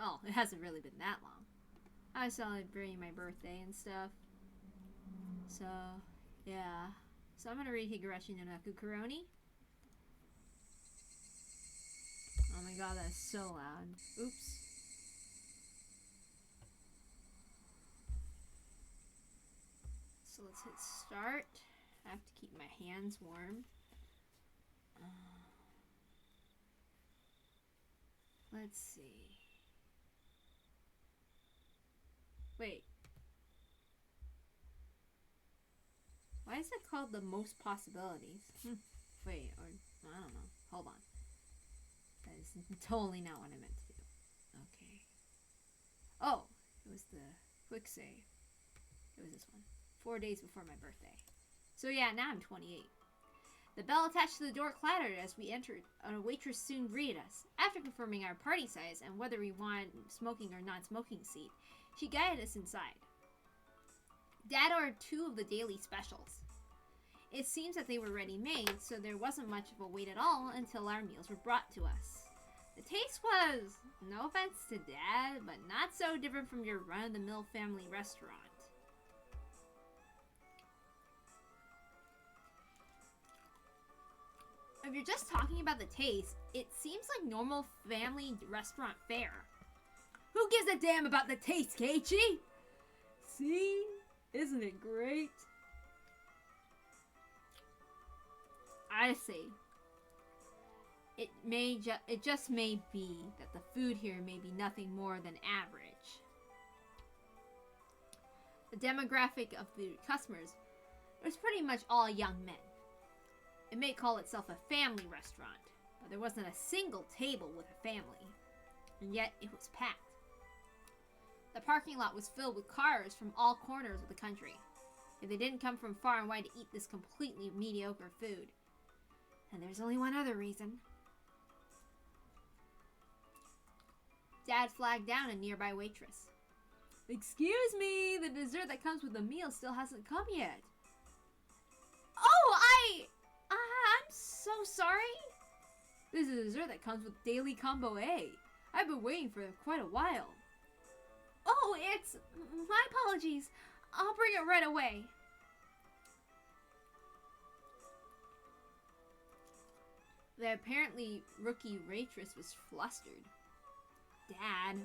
Oh, it hasn't really been that long. I was celebrating my birthday and stuff. So, yeah. So I'm gonna read Higurashi no Naku Koro. Oh my god, that's so loud. Oops. So let's hit start. I have to keep my hands warm. Let's see. Wait. Why is it called the most possibilities? Wait, or I don't know. Hold on. That is totally not what I meant to do. Okay. Oh, it was the quick save. It was this one. 4 days before my birthday. So yeah, now I'm 28. The bell attached to the door clattered as we entered. A waitress soon greeted us. After confirming our party size and whether we want smoking or non-smoking seat, she guided us inside. Dad ordered 2 of the daily specials. It seems that they were ready-made, so there wasn't much of a wait at all until our meals were brought to us. The taste was, no offense to Dad, but not so different from your run-of-the-mill family restaurant. If you're just talking about the taste, it seems like normal family restaurant fare. Who gives a damn about the taste, KEIICHI? See? Isn't it great? I see. It just may be that the food here may be nothing more than average. The demographic of the customers was pretty much all young men. It may call itself a family restaurant, but there wasn't a single table with a family, and yet it was packed. The parking lot was filled with cars from all corners of the country. If they didn't come from far and wide to eat this completely mediocre food. And there's only one other reason. Dad flagged down a nearby waitress. Excuse me, the dessert that comes with the meal still hasn't come yet. Oh, I'm so sorry. This is a dessert that comes with daily combo A. I've been waiting for quite a while. Oh, it's... My apologies. I'll bring it right away. The apparently rookie waitress was flustered. Dad,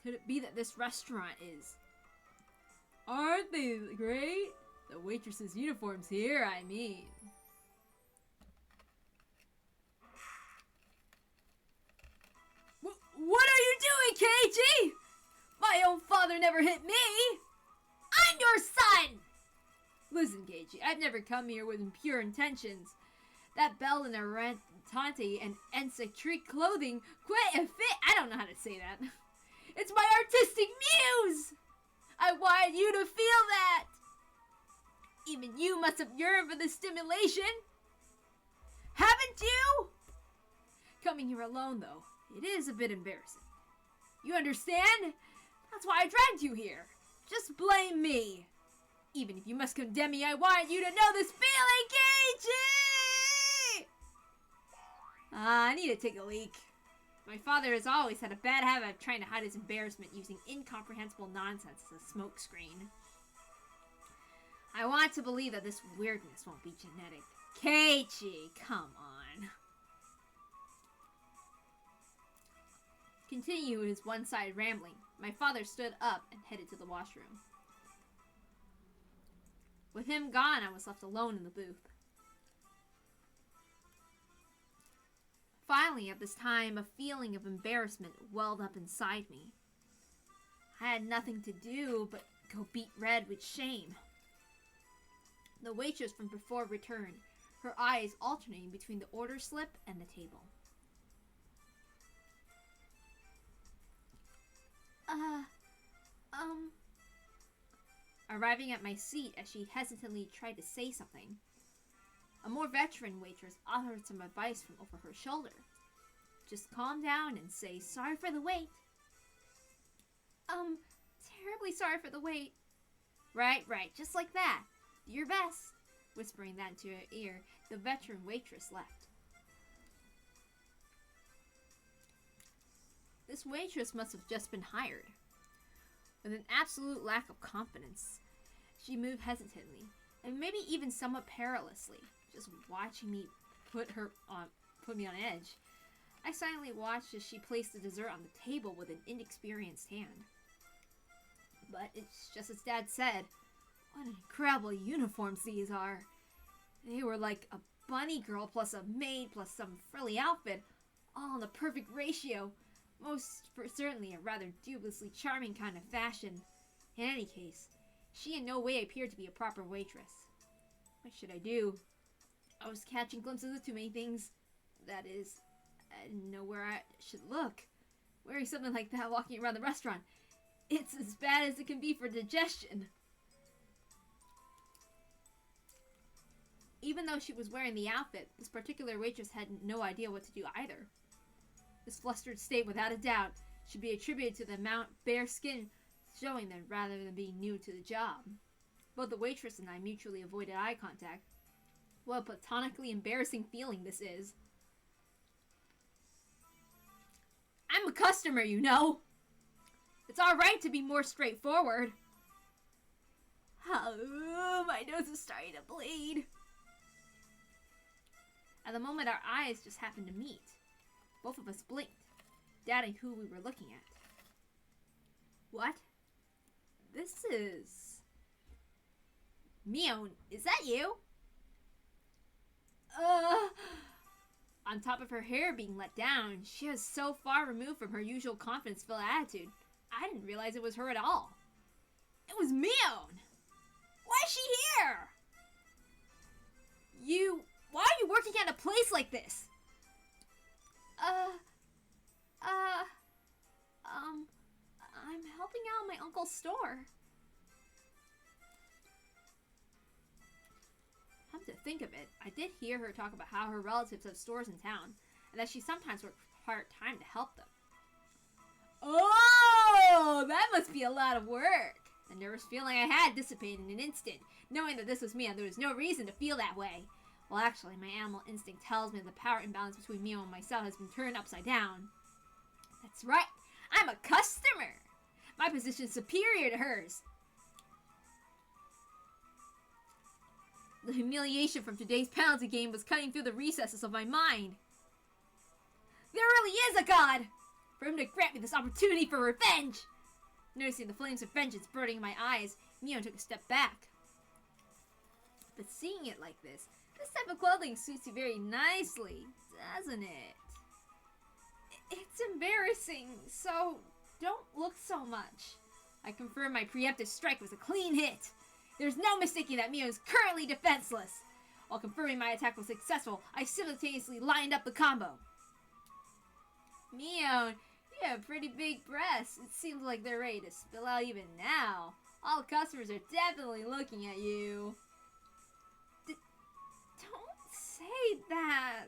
could it be that this restaurant is... Aren't they great? The waitress's uniforms here, I mean. What are you doing, KEIICHI? My own father never hit me. I'm your son! Listen, KEIICHI, I've never come here with impure intentions. That belle in a Tante and eccentric clothing quite a fit. I don't know how to say that. It's my artistic muse! I want you to feel that! Even you must have yearned for the stimulation. Haven't you? Coming here alone, though, it is a bit embarrassing. You understand? That's why I dragged you here. Just blame me. Even if you must condemn me, I want you to know this feeling, KEIICHI! I need to take a leak. My father has always had a bad habit of trying to hide his embarrassment using incomprehensible nonsense as a smokescreen. I want to believe that this weirdness won't be genetic. KEIICHI, come on. Continuing his one-sided rambling, my father stood up and headed to the washroom. With him gone, I was left alone in the booth. Finally, at this time, a feeling of embarrassment welled up inside me. I had nothing to do but go beet red with shame. The waitress from before returned, her eyes alternating between the order slip and the table. Arriving at my seat as she hesitantly tried to say something, a more veteran waitress offered some advice from over her shoulder. Just calm down and say, sorry for the wait. Terribly sorry for the wait. Right, just like that. Do your best. Whispering that into her ear, the veteran waitress left. This waitress must have just been hired. With an absolute lack of confidence, she moved hesitantly, and maybe even somewhat perilously, just watching me put me on edge. I silently watched as she placed the dessert on the table with an inexperienced hand. But it's just as Dad said. What incredible uniforms these are. They were like a bunny girl plus a maid plus some frilly outfit, all in the perfect ratio. Most certainly a rather dubiously charming kind of fashion. In any case, she in no way appeared to be a proper waitress. What should I do? I was catching glimpses of too many things. That is, I didn't know where I should look. Wearing something like that walking around the restaurant, it's as bad as it can be for digestion. Even though she was wearing the outfit, this particular waitress had no idea what to do either. This flustered state, without a doubt, should be attributed to the amount bare skin showing that rather than being new to the job. Both the waitress and I mutually avoided eye contact. What a platonically embarrassing feeling this is. I'm a customer, you know. It's alright to be more straightforward. Oh, my nose is starting to bleed. At the moment, our eyes just happened to meet. Both of us blinked, doubting who we were looking at. What? This is... MION, is that you? On top of her hair being let down, she was so far removed from her usual confidence-filled attitude, I didn't realize it was her at all. It was MION! Why is she here? Why are you working at a place like this? I'm helping out in my uncle's store. Come to think of it, I did hear her talk about how her relatives have stores in town, and that she sometimes works part-time to help them. Oh, that must be a lot of work. The nervous feeling I had dissipated in an instant, knowing that this was me and there was no reason to feel that way. Well, actually, my animal instinct tells me that the power imbalance between Mio and myself has been turned upside down. That's right, I'm a customer. My position is superior to hers. The humiliation from today's penalty game was cutting through the recesses of my mind. There really is a god! For him to grant me this opportunity for revenge! Noticing the flames of vengeance burning in my eyes, Mio took a step back. But seeing it like this type of clothing suits you very nicely, doesn't it? It's embarrassing, so don't look so much. I confirm my preemptive strike was a clean hit. There's no mistaking that Mio is currently defenseless. While confirming my attack was successful, I simultaneously lined up the combo. Mio, you have pretty big breasts. It seems like they're ready to spill out even now. All customers are definitely looking at you. Don't say that.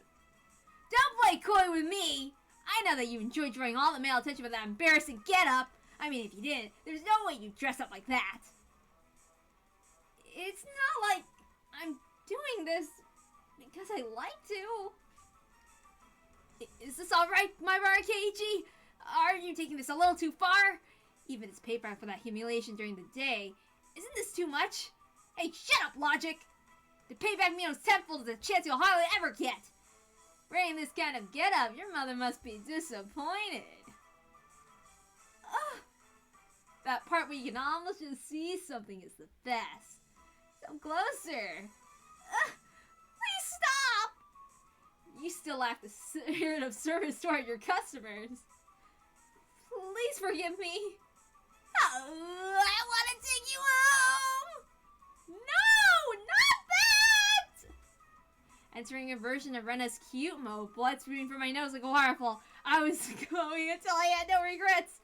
Don't play coy with me. I know that you enjoy drawing all the male attention with that embarrassing get-up. I mean, if you didn't, there's no way you'd dress up like that. It's not like I'm doing this because I like to. Is this alright, my KEIICHI? Are you taking this a little too far? Even as payback for that humiliation during the day, isn't this too much? Hey, shut up, Logic! The payback Mio's tenfold is a chance you'll hardly ever get. Wearing this kind of get-up, your mother must be disappointed. That part where you can almost just see something is the best. Come closer. Please stop! You still lack the spirit of service toward your customers. Please forgive me. Oh, I want to take you home! No, not that! Entering a version of Rena's cute mode, blood spewing from my nose like a waterfall, I was going until I had no regrets.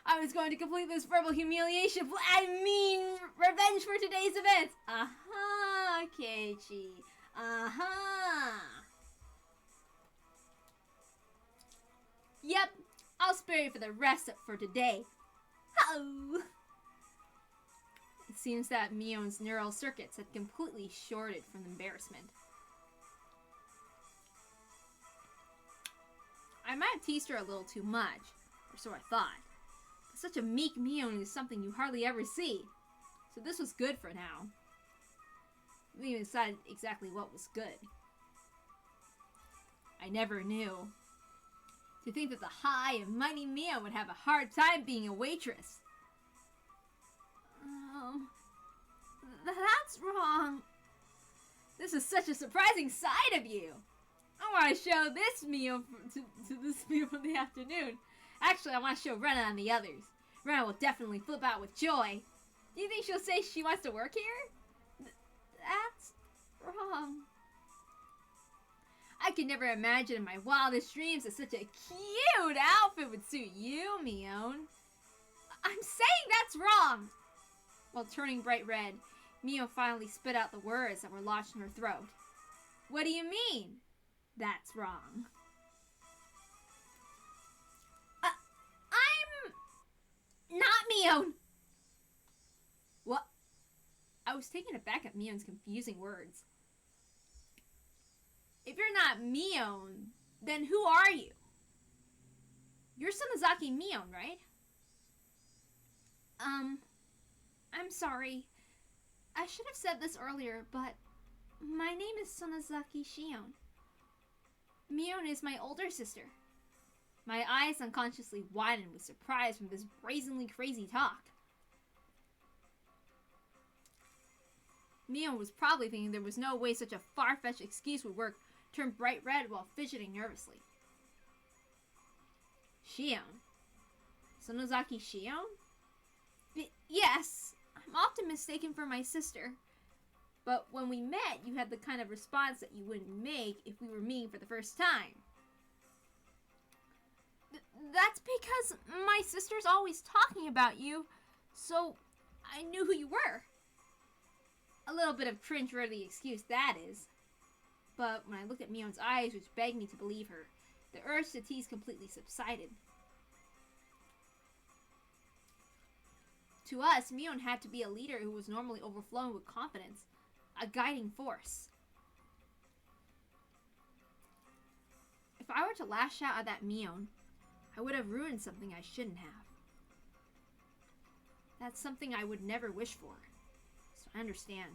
I was going to complete this verbal humiliation. Revenge for today's event. Aha, KEIICHI. Aha. Yep, I'll spare you for the rest for today. Oh. It seems that Mion's neural circuits had completely shorted from embarrassment. I might have teased her a little too much, or so I thought. But such a meek Mion is something you hardly ever see. So this was good for now. We even decided exactly what was good. I never knew. To think that the high and mighty Mion would have a hard time being a waitress. That's wrong. This is such a surprising side of you. I want to show this meal to this meal for the afternoon. Actually, I want to show Rena and the others. Rena will definitely flip out with joy. Do you think she'll say she wants to work here? That's wrong. I could never imagine in my wildest dreams that such a cute outfit would suit you, Mion. I'm saying that's wrong. While turning bright red, Mion finally spit out the words that were lodged in her throat. What do you mean? That's wrong. I'm not Mion. What? I was taken aback at Mion's confusing words. If you're not Mion, then who are you? You're Sonozaki Mion, right? I'm sorry. I should have said this earlier, but my name is Sonozaki Shion. Mion is my older sister. My eyes unconsciously widened with surprise from this brazenly crazy talk. Mion was probably thinking there was no way such a far-fetched excuse would work, turned bright red while fidgeting nervously. Shion? Sonozaki Shion? Yes, I'm often mistaken for my sister. But when we met, you had the kind of response that you wouldn't make if we were meeting for the first time. That's because my sister's always talking about you, so I knew who you were. A little bit of cringe-worthy excuse, that is. But when I looked at Mion's eyes, which begged me to believe her, the urge to tease completely subsided. To us, Mion had to be a leader who was normally overflowing with confidence, a guiding force. If I were to lash out at that Mion, I would have ruined something I shouldn't have. That's something I would never wish for. So I understand.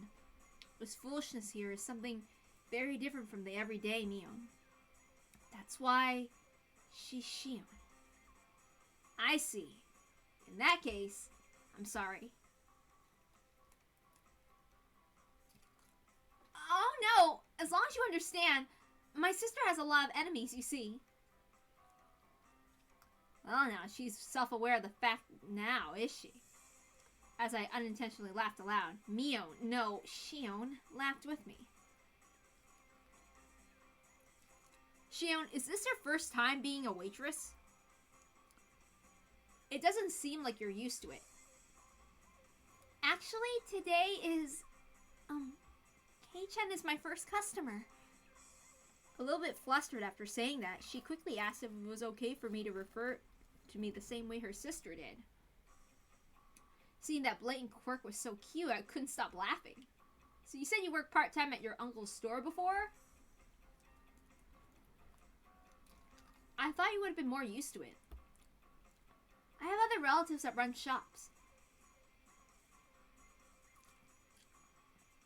This foolishness here is something very different from the everyday Mion. That's why she's Shion. I see. In that case, I'm sorry. Oh no! As long as you understand, my sister has a lot of enemies, you see. Well now, she's self-aware of the fact now, is she? As I unintentionally laughed aloud, Shion laughed with me. Shion, is this your first time being a waitress? It doesn't seem like you're used to it. Actually, today is, Kei-chan is my first customer. A little bit flustered after saying that, she quickly asked if it was okay for me to refer to me the same way her sister did. Seeing that blatant quirk was so cute, I couldn't stop laughing. So you said you worked part-time at your uncle's store before? I thought you would have been more used to it. I have other relatives that run shops.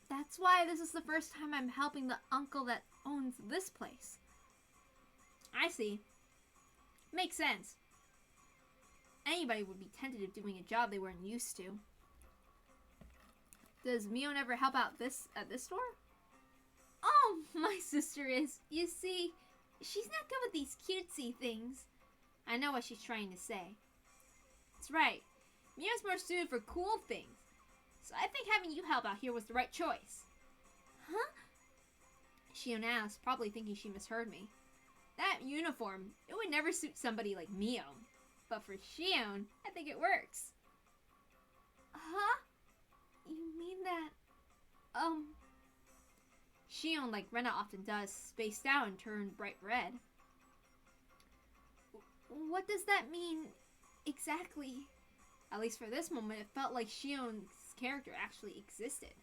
That's why this is the first time I'm helping the uncle that owns this place. I see. Makes sense. Anybody would be tempted of doing a job they weren't used to. Does Mion ever help out at this store? Oh, my sister is. You see, she's not good with these cutesy things. I know what she's trying to say. That's right. Mion's more suited for cool things. So I think having you help out here was the right choice. Huh? Shion asked, probably thinking she misheard me. That uniform, it would never suit somebody like Mion. But for Shion, I think it works. Huh? You mean that... Shion, like Rena often does, spaced out and turned bright red. What does that mean exactly? At least for this moment, it felt like Shion's character actually existed.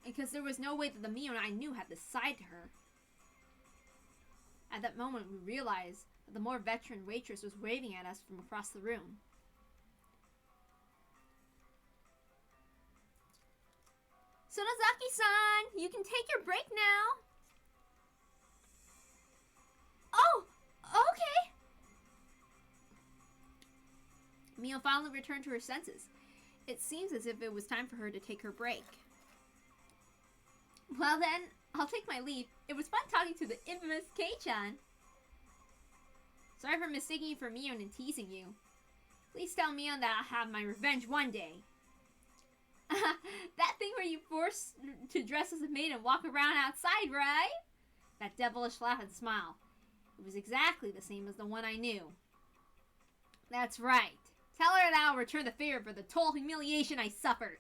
Because there was no way that the Mion I knew had this side to her. At that moment, we realized that the more veteran waitress was waving at us from across the room. Sonozaki-san, you can take your break now. Oh, okay. Mio finally returned to her senses. It seems as if it was time for her to take her break. Well then, I'll take my leave. It was fun talking to the infamous Kei-chan. Sorry for mistaking you for Mion and teasing you. Please tell Mion that I'll have my revenge one day. That thing where you forced to dress as a maid and walk around outside, right? That devilish laugh and smile. It was exactly the same as the one I knew. That's right. Tell her that I'll return the favor for the total humiliation I suffered.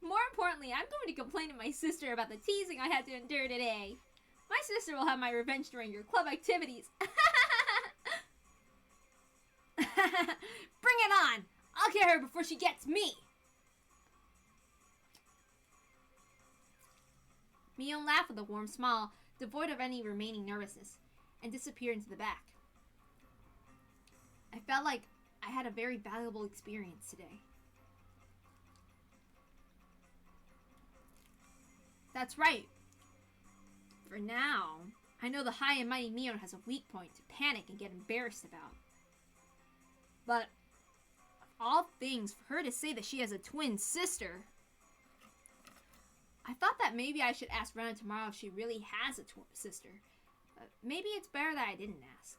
More importantly, I'm going to complain to my sister about the teasing I had to endure today. My sister will have my revenge during your club activities. Bring it on! I'll get her before she gets me! Mion laughed with a warm smile, devoid of any remaining nervousness, and disappeared into the back. I felt like I had a very valuable experience today. That's right. For now, I know the high and mighty Mion has a weak point to panic and get embarrassed about. But, of all things, for her to say that she has a twin sister, I thought that maybe I should ask Rena tomorrow if she really has a sister. Maybe it's better that I didn't ask.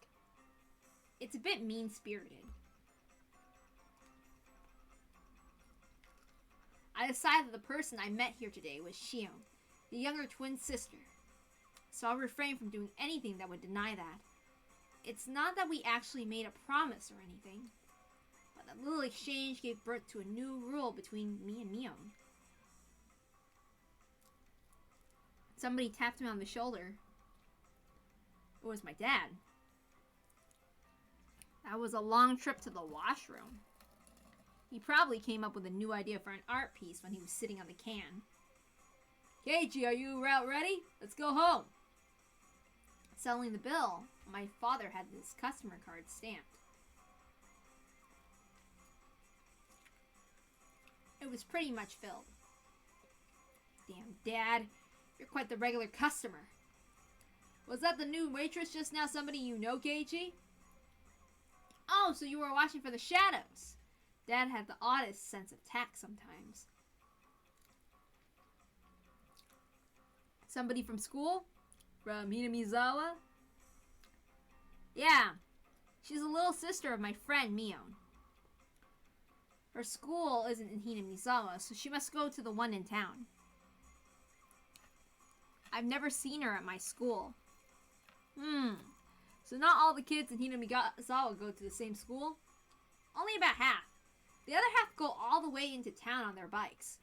It's a bit mean-spirited. I decided that the person I met here today was Shion, the younger twin sister. So I'll refrain from doing anything that would deny that. It's not that we actually made a promise or anything, but that little exchange gave birth to a new rule between me and Mion. Somebody tapped me on the shoulder. It was my dad. That was a long trip to the washroom. He probably came up with a new idea for an art piece when he was sitting on the can. Keiichi, are you ready? Let's go home. Selling the bill, my father had his customer card stamped. It was pretty much filled. Damn, Dad, you're quite the regular customer. Was that the new waitress just now somebody you know, Keiichi? Oh, so you were watching for the shadows. Dad had the oddest sense of tact sometimes. Somebody from school? From Hinamizawa? Yeah. She's a little sister of my friend, Mion. Her school isn't in Hinamizawa, so she must go to the one in town. I've never seen her at my school. So not all the kids in Hinamizawa go to the same school? Only about half. The other half go all the way into town on their bikes.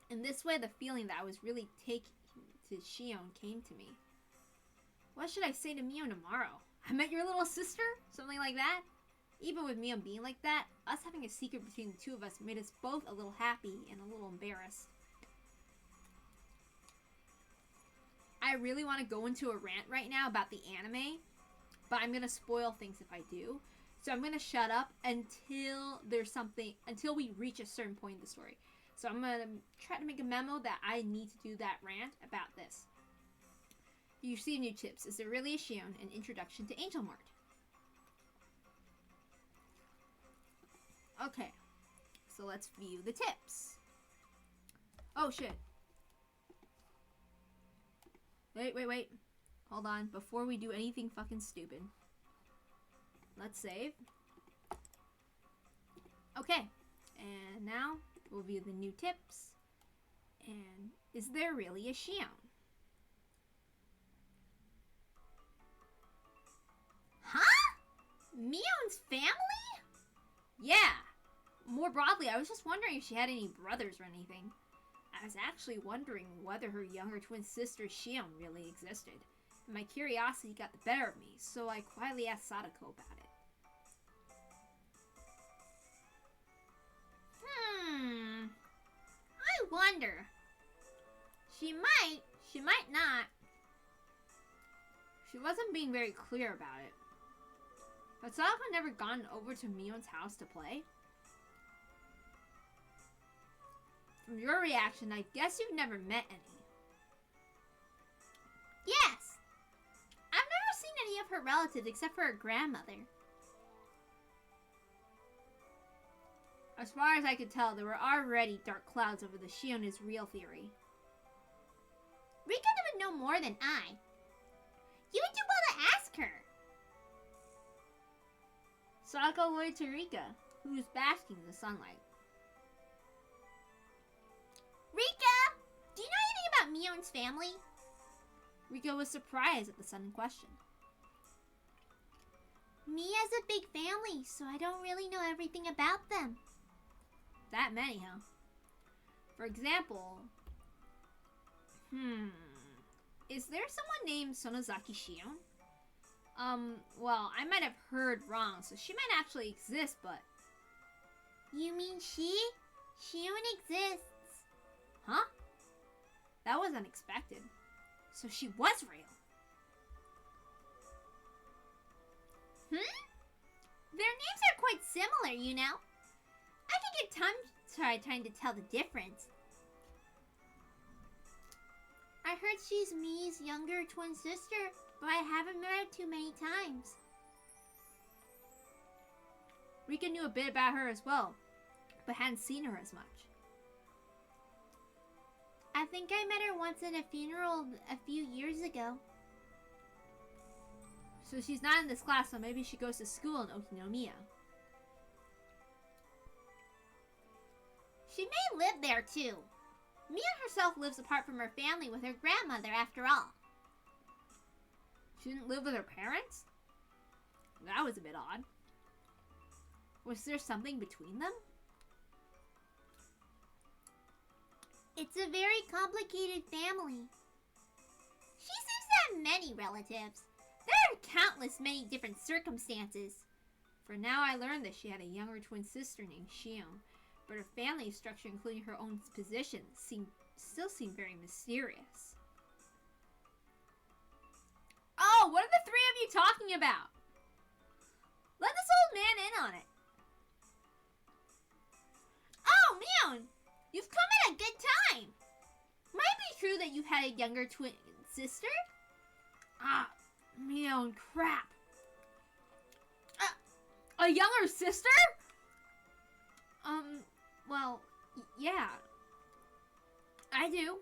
In this way, the feeling that I was really taking to Shion came to me. What should I say to Mion tomorrow? I met your little sister? Something like that? Even with Mion being like that, us having a secret between the two of us made us both a little happy and a little embarrassed. I really want to go into a rant right now about the anime, but I'm going to spoil things if I do. So I'm going to shut up until we reach a certain point in the story. So I'm going to try to make a memo that I need to do that rant about this. You receive new tips. Is there really a Shion? An introduction to Angel Mart. Okay. So let's view the tips. Oh, shit. Wait. Hold on. Before we do anything fucking stupid. Let's save. Okay. And now we'll view the new tips. And is there really a Shion? Huh? Mion's family? Yeah. More broadly, I was just wondering if she had any brothers or anything. I was actually wondering whether her younger twin sister Shion really existed. And my curiosity got the better of me, so I quietly asked Sadako about it. I wonder. She might not. She wasn't being very clear about it. Had Sadako never gone over to Mion's house to play? From your reaction, I guess you've never met any. Yes! I've never seen any of her relatives except for her grandmother. As far as I could tell, there were already dark clouds over the Shion is real theory. Rika would know more than I. You would do well to ask her. Sadako looked to Rika, who was basking in the sunlight. Rika! Do you know anything about Mion's family? Rika was surprised at the sudden question. Mia's a big family, so I don't really know everything about them. That many, huh? For example... Is there someone named Sonozaki Shion? Well, I might have heard wrong, so she might actually exist, but... You mean she? Shion exists. Huh? That was unexpected. So she was real. Their names are quite similar, you know. I could get tongue-tied trying to tell the difference. I heard she's Mi's younger twin sister, but I haven't met her too many times. Rika knew a bit about her as well, but hadn't seen her as much. I think I met her once at a funeral a few years ago. So she's not in this class, so maybe she goes to school in Okinomiya. She may live there too. Mia herself lives apart from her family with her grandmother after all. She didn't live with her parents? That was a bit odd. Was there something between them? It's a very complicated family. She seems to have many relatives. There are countless many different circumstances. For now, I learned that she had a younger twin sister named Shion, but her family structure, including her own position, still seemed very mysterious. Oh, what are the three of you talking about? Let this old man in on it. Oh, Mion! You've come at a good time! Might be true that you had a younger twin sister? Ah, Mion, crap. A younger sister? Well, yeah. I do.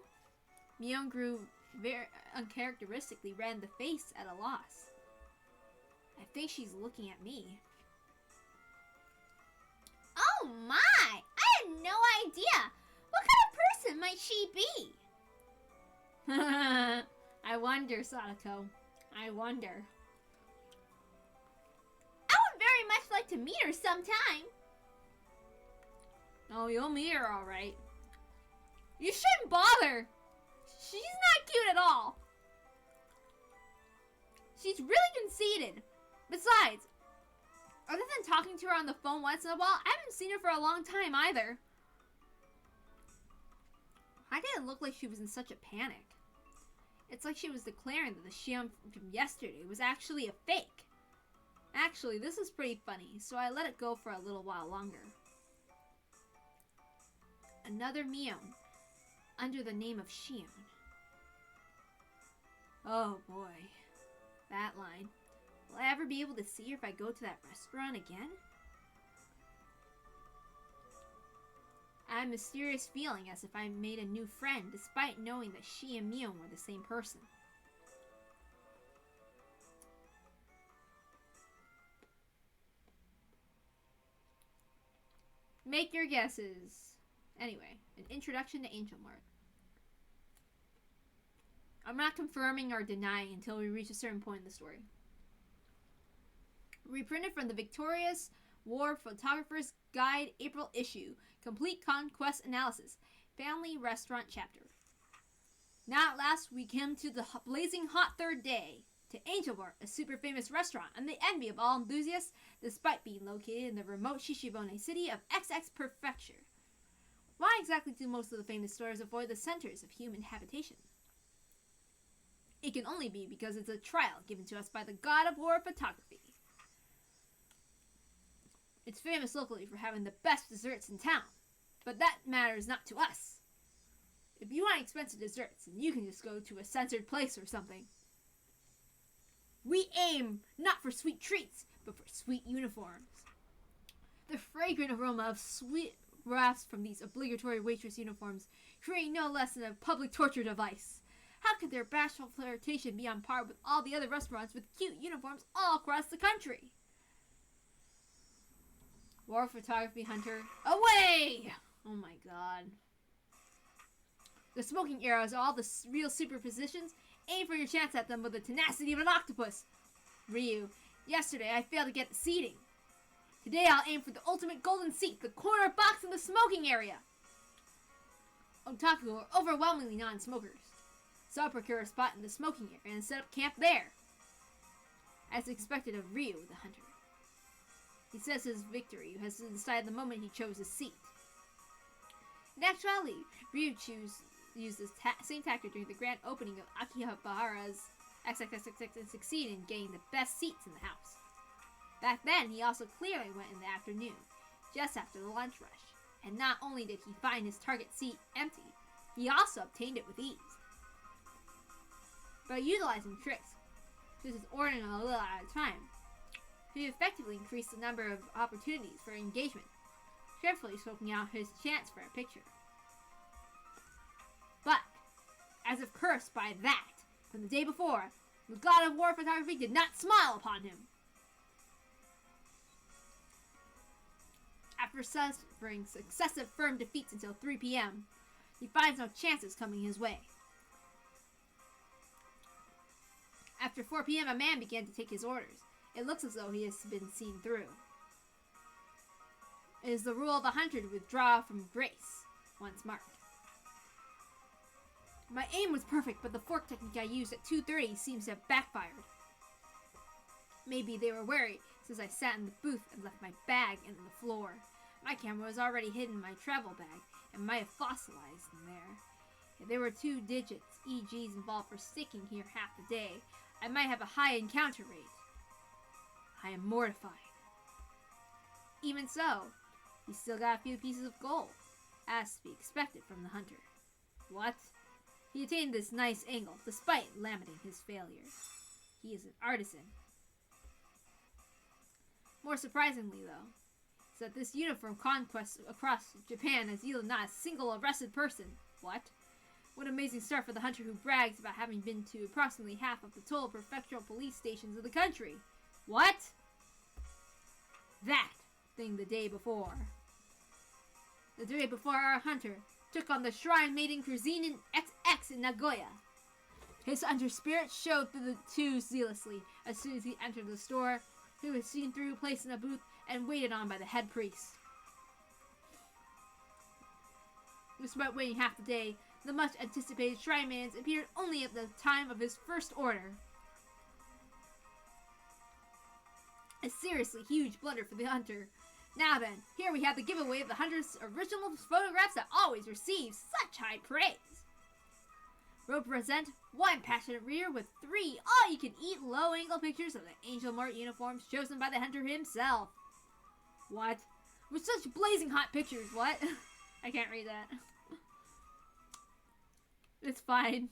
Mion grew very uncharacteristically red in the face at a loss. I think she's looking at me. Oh my! I had no idea! What kind of person might she be? I wonder, Sadako. I wonder. I would very much like to meet her sometime. Oh, you'll meet her alright. You shouldn't bother! She's not cute at all. She's really conceited. Besides, other than talking to her on the phone once in a while, I haven't seen her for a long time either. I didn't look like she was in such a panic. It's like she was declaring that the Shion from yesterday was actually a fake. Actually, this is pretty funny, so I let it go for a little while longer. Another Mion, under the name of Shion. Oh boy, that line. Will I ever be able to see her if I go to that restaurant again? I had a mysterious feeling as if I made a new friend, despite knowing that she and Mion were the same person. Make your guesses. Anyway, an introduction to Angel Mart. I'm not confirming or denying until we reach a certain point in the story. Reprinted from the Victorious War Photographer's Guide April issue. Complete Conquest Analysis. Family Restaurant Chapter. Now at last we came to the blazing hot third day. To Angel Mart, a super famous restaurant and the envy of all enthusiasts, despite being located in the remote Shishibone city of XX Prefecture. Why exactly do most of the famous stores avoid the centers of human habitation? It can only be because it's a trial given to us by the god of war photography. It's famous locally for having the best desserts in town, but that matters not to us. If you want expensive desserts, then you can just go to a censored place or something. We aim not for sweet treats, but for sweet uniforms. The fragrant aroma of sweet wafts from these obligatory waitress uniforms create no less than a public torture device. How could their bashful flirtation be on par with all the other restaurants with cute uniforms all across the country? War photography hunter, away! Oh my god. The smoking arrows are all the real superpositions. Aim for your chance at them with the tenacity of an octopus. Ryu, yesterday I failed to get the seating. Today I'll aim for the ultimate golden seat, the corner box in the smoking area. Otaku are overwhelmingly non-smokers, so I'll procure a spot in the smoking area and set up camp there. As expected of Ryu, the hunter. He says his victory has decided the moment he chose his seat. In actuality, Ryu used this same tactic during the grand opening of Akihabara's XXXXX and succeeded in getting the best seats in the house. Back then, he also clearly went in the afternoon, just after the lunch rush, and not only did he find his target seat empty, he also obtained it with ease. By utilizing tricks, such as ordering a little at a time, he effectively increased the number of opportunities for engagement, carefully scoping out his chance for a picture. But, as if cursed by that, from the day before, the god of war photography did not smile upon him. After suffering successive firm defeats until 3 p.m., he finds no chances coming his way. After 4 p.m., a man began to take his orders. It looks as though he has been seen through. It is the rule of the hunter to withdraw from grace, once marked. My aim was perfect, but the fork technique I used at 2:30 seems to have backfired. Maybe they were worried since I sat in the booth and left my bag on the floor. My camera was already hidden in my travel bag and might have fossilized in there. If there were 2 digits, EGs involved for sticking here half the day, I might have a high encounter rate. I am mortified. Even so, he still got a few pieces of gold, as to be expected from the hunter. What? He attained this nice angle, despite lamenting his failure. He is an artisan. More surprisingly, though, is that this uniform conquest across Japan has yielded not a single arrested person. What? What amazing start for the hunter who brags about having been to approximately half of the total prefectural police stations of the country. What? That thing the day before. The day before our hunter took on the Shrine Maiden Cuisine in XX in Nagoya. His hunter spirit showed through the two zealously as soon as he entered the store. He was seen through, placed in a booth, and waited on by the head priest. Despite waiting half the day, the much-anticipated Shrine Maidens appeared only at the time of his first order. A seriously huge blunder for the hunter. Now then, here we have the giveaway of the hunter's original photographs that always receive such high praise. Represent one passionate reader with 3 all-you-can-eat low-angle pictures of the Angel Mart uniforms chosen by the hunter himself. What? With such blazing hot pictures, what? I can't read that. It's fine.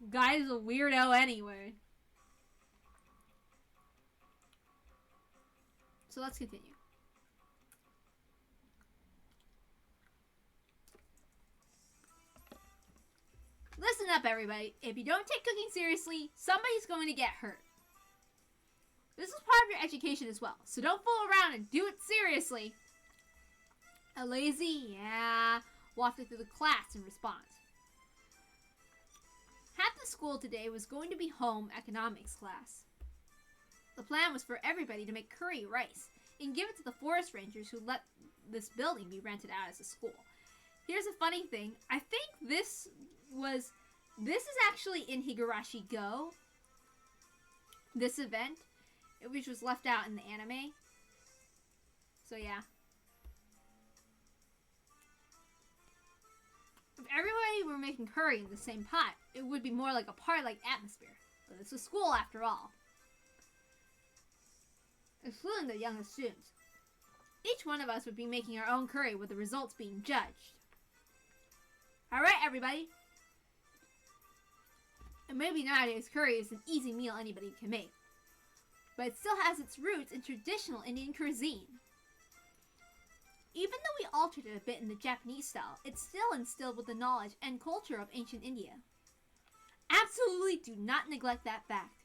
Guy's a weirdo anyway. So let's continue. Listen up, everybody. If you don't take cooking seriously, somebody's going to get hurt. This is part of your education as well, so don't fool around and do it seriously. A lazy, yeah, wafted through the class in response. Half the school today was going to be home economics class. The plan was for everybody to make curry rice and give it to the forest rangers who let this building be rented out as a school. Here's a funny thing. I think this is actually in Higurashi Go. This event, which was left out in the anime. So yeah. If everybody were making curry in the same pot, it would be more like a party-like atmosphere. But this was school after all. Excluding the youngest students. Each one of us would be making our own curry with the results being judged. Alright, everybody. And maybe nowadays curry is an easy meal anybody can make. But it still has its roots in traditional Indian cuisine. Even though we altered it a bit in the Japanese style, it's still instilled with the knowledge and culture of ancient India. Absolutely do not neglect that fact.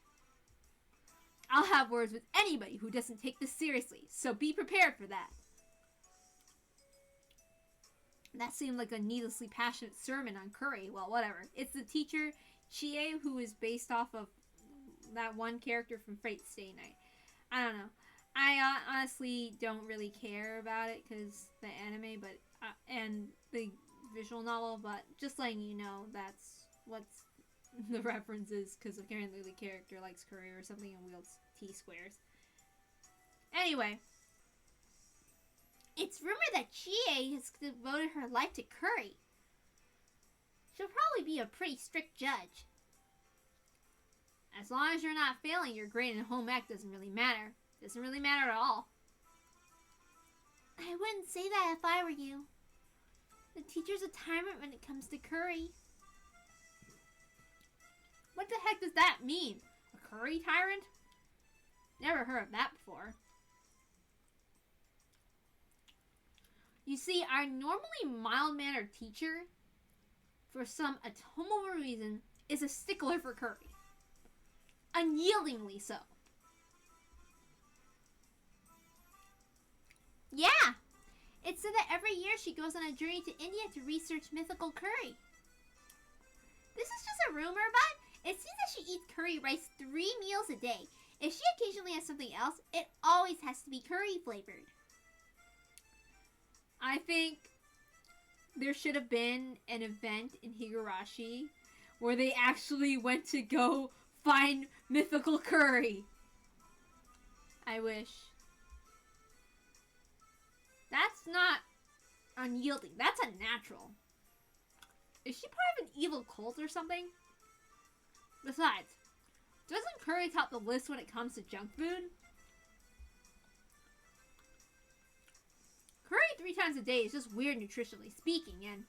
I'll have words with anybody who doesn't take this seriously, so be prepared for that. That seemed like a needlessly passionate sermon on curry. Well, whatever. It's the teacher, Chie, who is based off of that one character from Fate Stay Night. I don't know. I honestly don't really care about it because the anime, but and the visual novel, but just letting you know that's what's the reference is, because apparently the character likes curry or something and wields T-squares. Anyway, it's rumored that Chie has devoted her life to curry. She'll probably be a pretty strict judge. As long as you're not failing your grade in home ec doesn't really matter. Doesn't really matter at all. I wouldn't say that if I were you. The teacher's a tyrant when it comes to curry. What the heck does that mean? A curry tyrant? Never heard of that before. You see, our normally mild-mannered teacher, for some atomic reason, is a stickler for curry. Unyieldingly so. Yeah! It's said that every year she goes on a journey to India to research mythical curry. This is just a rumor, but it seems that she eats curry rice 3 meals a day. If she occasionally has something else, it always has to be curry flavored. I think there should have been an event in Higurashi where they actually went to go find mythical curry. I wish. That's not unyielding. That's unnatural. Is she part of an evil cult or something? Besides, doesn't curry top the list when it comes to junk food? Curry 3 times a day is just weird nutritionally speaking, and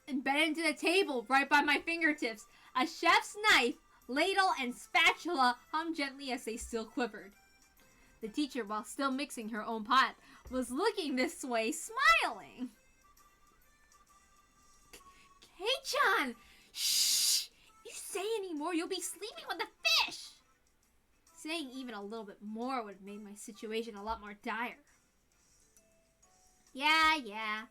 embedded into the table right by my fingertips, a chef's knife, ladle, and spatula hummed gently as they still quivered. The teacher, while still mixing her own pot, was looking this way, smiling. Kei-chan! Shh! If you say any more, you'll be sleeping with the fish! Saying even a little bit more would have made my situation a lot more dire. Yeah.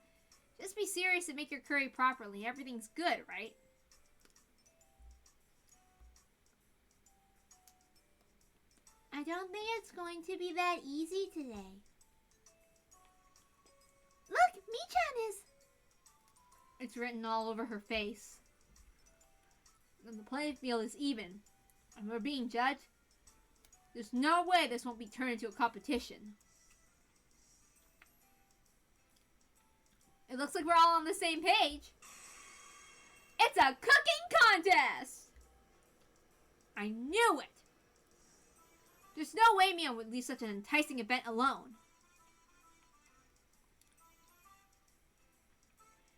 Just be serious and make your curry properly. Everything's good, right? I don't think it's going to be that easy today. Look, Michan is... It's written all over her face. And the playing field is even. And we're being judged. There's no way this won't be turned into a competition. It looks like we're all on the same page. It's a cooking contest! I knew it! There's no way MION would leave such an enticing event alone.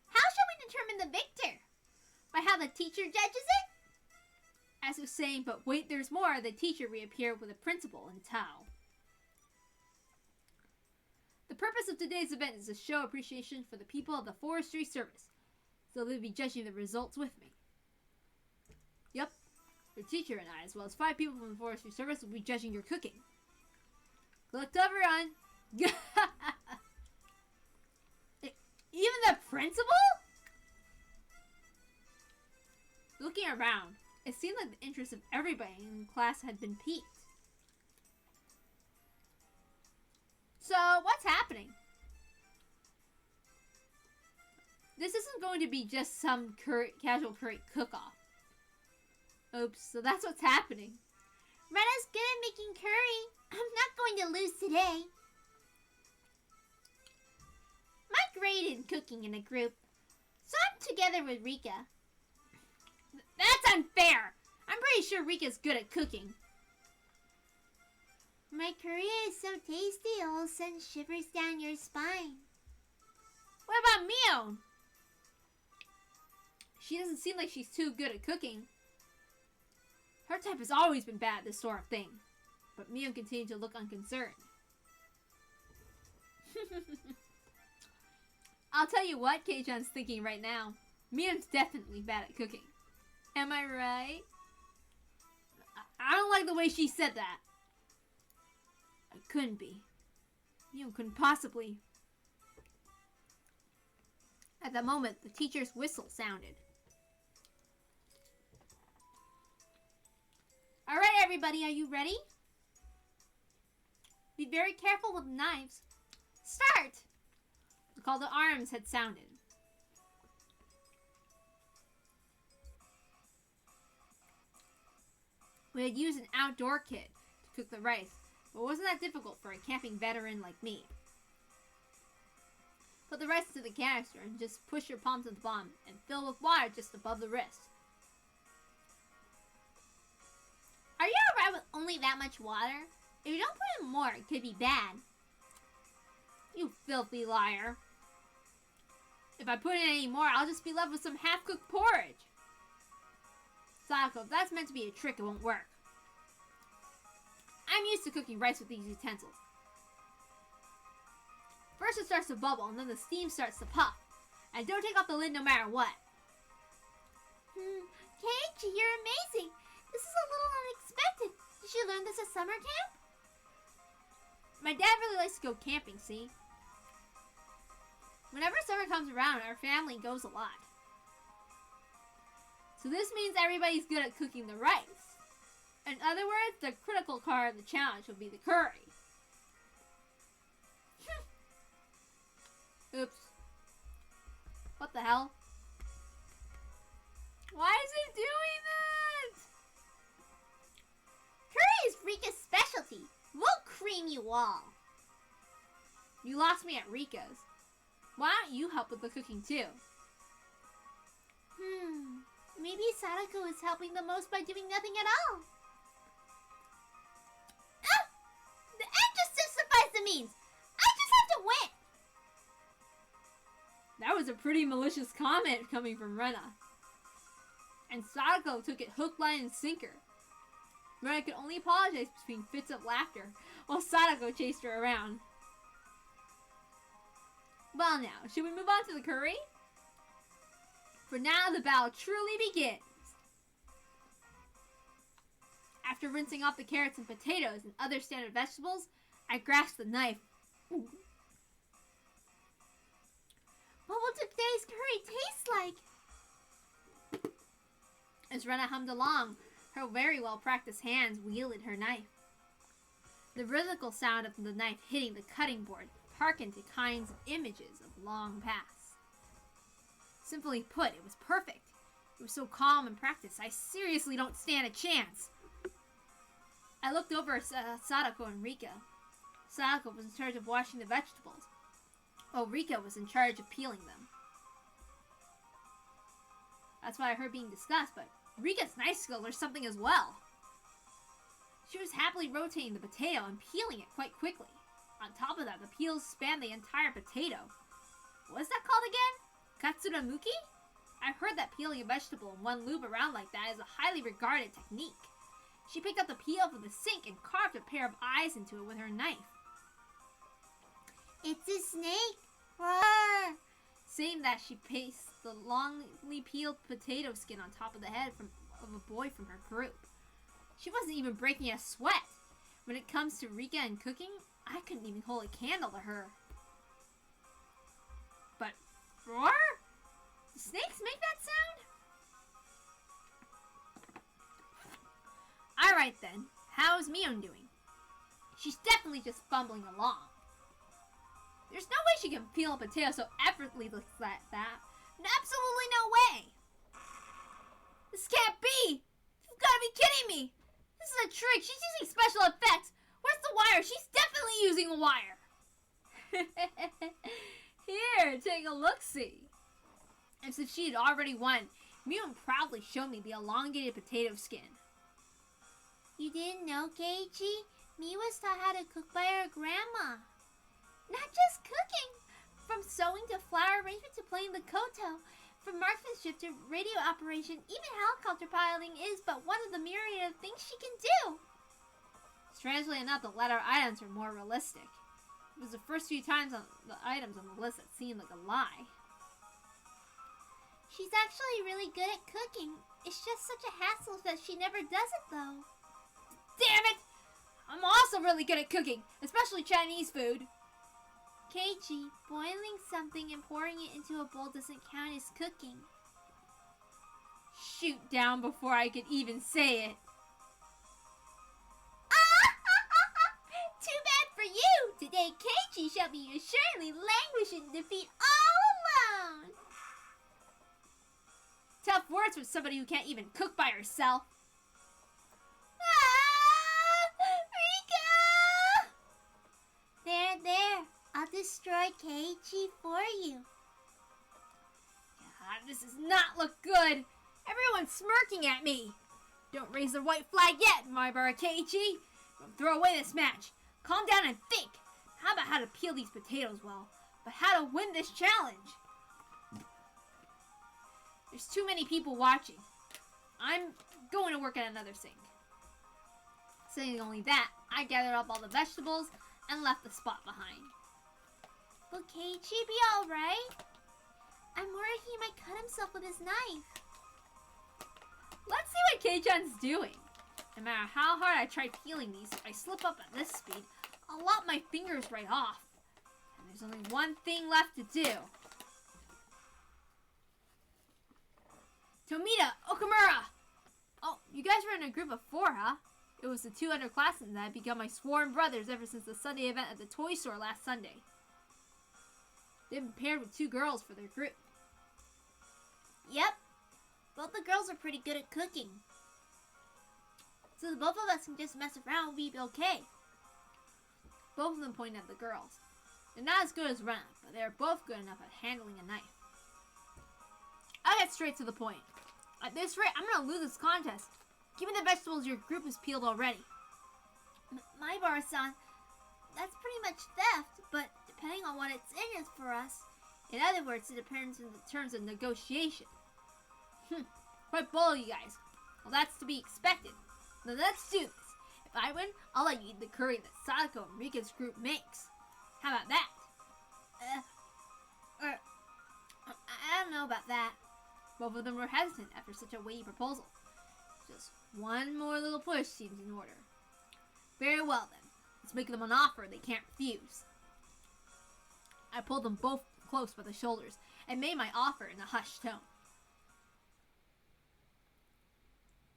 How shall we determine the victor? By how the teacher judges it? As was saying, but wait, there's more, the teacher reappeared with a principal and Tao. The purpose of today's event is to show appreciation for the people of the Forestry Service, so they'll be judging the results with me. Yep, your teacher and I, as well as 5 people from the Forestry Service, will be judging your cooking. Good luck to everyone! Even the principal? Looking around, it seemed like the interest of everybody in class had been piqued. So, what's happening? This isn't going to be just some casual curry cook-off. Oops, so that's what's happening. Rena's good at making curry. I'm not going to lose today. My grade in cooking in a group, so I'm together with Rika. That's unfair! I'm pretty sure Rika's good at cooking. My curry is so tasty it'll send shivers down your spine. What about Mio? She doesn't seem like she's too good at cooking. Her type has always been bad at this sort of thing. But Mio continued to look unconcerned. I'll tell you what Kei-chan's thinking right now. Mion's definitely bad at cooking. Am I right? I don't like the way she said that. It couldn't be. Mio couldn't possibly. At that moment, the teacher's whistle sounded. Alright everybody, are you ready? Be very careful with knives. Start! The call to arms had sounded. We had used an outdoor kit to cook the rice, but it wasn't that difficult for a camping veteran like me. Put the rice into the canister and just push your palm to the bottom and fill with water just above the wrist. Are you alright with only that much water? If you don't put in more, it could be bad. You filthy liar. If I put in any more, I'll just be left with some half-cooked porridge. Sadako, if that's meant to be a trick, it won't work. I'm used to cooking rice with these utensils. First it starts to bubble, and then the steam starts to puff. And don't take off the lid no matter what. KEIICHI, you're amazing. This is a little unexpected. Did you learn this at summer camp? My dad really likes to go camping, see? Whenever summer comes around, our family goes a lot. So this means everybody's good at cooking the rice. In other words, the critical part of the challenge will be the curry. Oops. What the hell? Why is it doing that? Curry is Rika's specialty. We'll cream you all. You lost me at Rika's. Why don't you help with the cooking too? Maybe Sadako is helping the most by doing nothing at all. The end just justifies the means. I just have to win. That was a pretty malicious comment coming from Rena. And Sadako took it hook, line, and sinker. Rena could only apologize between fits of laughter, while Sadako chased her around. Well now, should we move on to the curry? For now, the battle truly begins. After rinsing off the carrots and potatoes and other standard vegetables, I grasped the knife. What will today's curry taste like? As Rena hummed along, her very well-practiced hands wielded her knife. The rhythmical sound of the knife hitting the cutting board harkened to kinds of images of long past. Simply put, it was perfect. It was so calm and practiced, I seriously don't stand a chance. I looked over at Sadako and Rika. Sadako was in charge of washing the vegetables, while Rika was in charge of peeling them. That's what I heard being discussed, but Rika's knife skill or something as well. She was happily rotating the potato and peeling it quite quickly. On top of that, the peels spanned the entire potato. What's that called again? Katsuramuki? I've heard that peeling a vegetable in one loop around like that is a highly regarded technique. She picked up the peel from the sink and carved a pair of eyes into it with her knife. It's a snake. Roar. Saying that, she pasted the longly peeled potato skin on top of the head of a boy from her group. She wasn't even breaking a sweat. When it comes to Rika and cooking, I couldn't even hold a candle to her. But, roar? Do snakes make that sound? Alright then, how's Mion doing? She's definitely just fumbling along. There's no way she can peel a potato so effortlessly like that. Absolutely no way! This can't be! You've got to be kidding me! This is a trick! She's using special effects! Where's the wire? She's definitely using a wire! Here! to take a look-see. As if she had already won, MION proudly showed me the elongated potato skin. You didn't know, KEIICHI? Mi was taught how to cook by her grandma. Not just cooking! From sewing to flower arrangement to playing the koto, from marksmanship to radio operation, even helicopter piloting is but one of the myriad of things she can do. Strangely enough, the latter items are more realistic. It was the first few times on the items on the list that seemed like a lie. She's actually really good at cooking. It's just such a hassle that she never does it, though. Damn it! I'm also really good at cooking, especially Chinese food. KEIICHI, boiling something and pouring it into a bowl doesn't count as cooking. Shoot down before I could even say it. Too bad for you! Today KEIICHI shall be assuredly languish in defeat all alone! Tough words with somebody who can't even cook by herself. Rika! There. I'll destroy KEIICHI for you. God, this does not look good. Everyone's smirking at me. Don't raise the white flag yet, my bar KEIICHI. Don't throw away this match. Calm down and think. How about how to peel these potatoes well, but how to win this challenge? There's too many people watching. I'm going to work at another sink. Saying only that, I gathered up all the vegetables and left the spot behind. Will KEIICHI be alright? I'm worried he might cut himself with his knife. Let's see what Kei-chan's doing. No matter how hard I try peeling these, if I slip up at this speed, I'll lop my fingers right off. And there's only one thing left to do. Tomita, Okamura! Oh, you guys were in a group of 4, huh? It was the 2 underclassmen that had become my sworn brothers ever since the Sunday event at the toy store last Sunday. They've been paired with 2 girls for their group. Yep. Both the girls are pretty good at cooking. So the both of us can just mess around and we'll be okay. Both of them pointed at the girls. They're not as good as Rena, but they're both good enough at handling a knife. I'll get straight to the point. At this rate, I'm gonna lose this contest. Give me the vegetables your group has peeled already. My bar-san, that's pretty much theft, but depending on what it's in it for us. In other words, it depends on the terms of negotiation. Quite bold, you guys. Well, that's to be expected. Now let's do this. If I win, I'll let you eat the curry that Sadako and Rika's group makes. How about that? I don't know about that. Both of them were hesitant after such a weighty proposal. Just one more little push seems in order. Very well then. Let's make them an offer they can't refuse. I pulled them both close by the shoulders and made my offer in a hushed tone.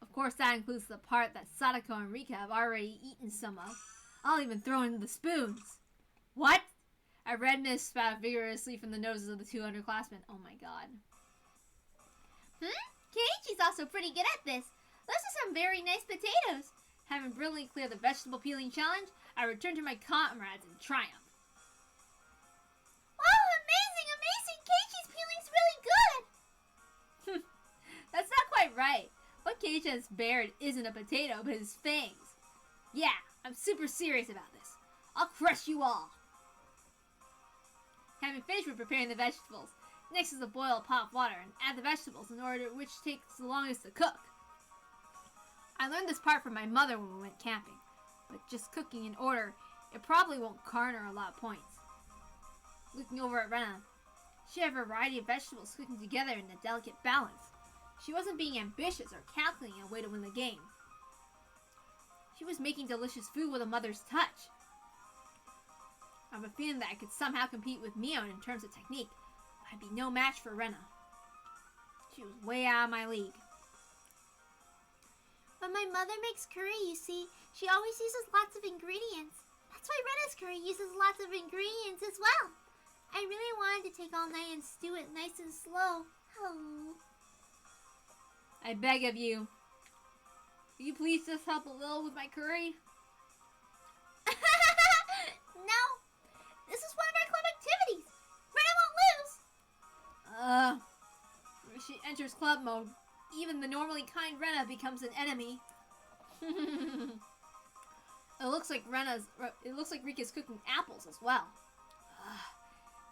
Of course, that includes the part that Sadako and Rika have already eaten some of. I'll even throw in the spoons. What? A red mist spat vigorously from the noses of the 2 underclassmen. Oh my god. KEIICHI's also pretty good at this. Those are some very nice potatoes. Having brilliantly cleared the vegetable peeling challenge, I returned to my comrades in triumph. Oh, amazing, amazing! KEIICHI's peeling's really good! That's not quite right. What KEIICHI has bared isn't a potato, but his fangs. Yeah, I'm super serious about this. I'll crush you all. Having finished with preparing the vegetables, next is to boil a pot of water and add the vegetables in order which takes the longest to cook. I learned this part from my mother when we went camping, but just cooking in order, it probably won't garner a lot of points. Looking over at Rena, she had a variety of vegetables cooking together in a delicate balance. She wasn't being ambitious or calculating a way to win the game. She was making delicious food with a mother's touch. I have a feeling that I could somehow compete with MION in terms of technique, but I'd be no match for Rena. She was way out of my league. When my mother makes curry, you see, she always uses lots of ingredients. That's why Rena's curry uses lots of ingredients as well. I really wanted to take all night and stew it nice and slow. Oh. I beg of you. Will you please just help a little with my curry? No. This is one of our club activities. Rena won't lose. enters club mode, even the normally kind Rena becomes an enemy. It looks like Rika's cooking apples as well.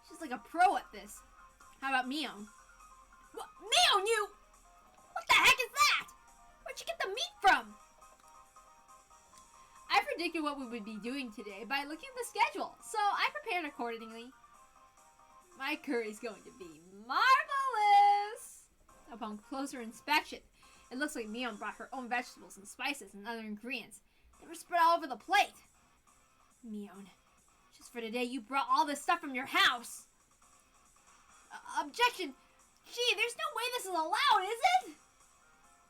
She's like a pro at this. How about Mion? What? Mion, you? What the heck is that? Where'd you get the meat from? I predicted what we would be doing today by looking at the schedule, so I prepared accordingly. My curry's going to be marvelous! Upon closer inspection, it looks like Mion brought her own vegetables and spices and other ingredients. They were spread all over the plate. Mion, just for today you brought all this stuff from your house. Objection! Gee, there's no way this is allowed, is it?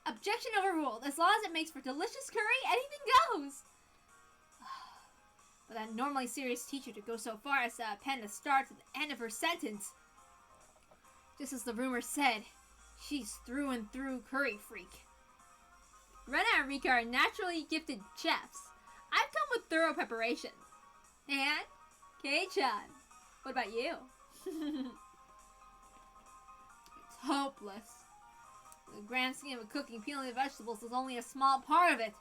Objection overruled. As long as it makes for delicious curry, anything goes. For that normally serious teacher to go so far as to append a star to the end of her sentence. Just as the rumor said, she's through and through curry freak. Rena and Rika are naturally gifted chefs. I've come with thorough preparation. And Kei-chan, what about you? It's hopeless. The grand scheme of cooking, peeling the vegetables is only a small part of it.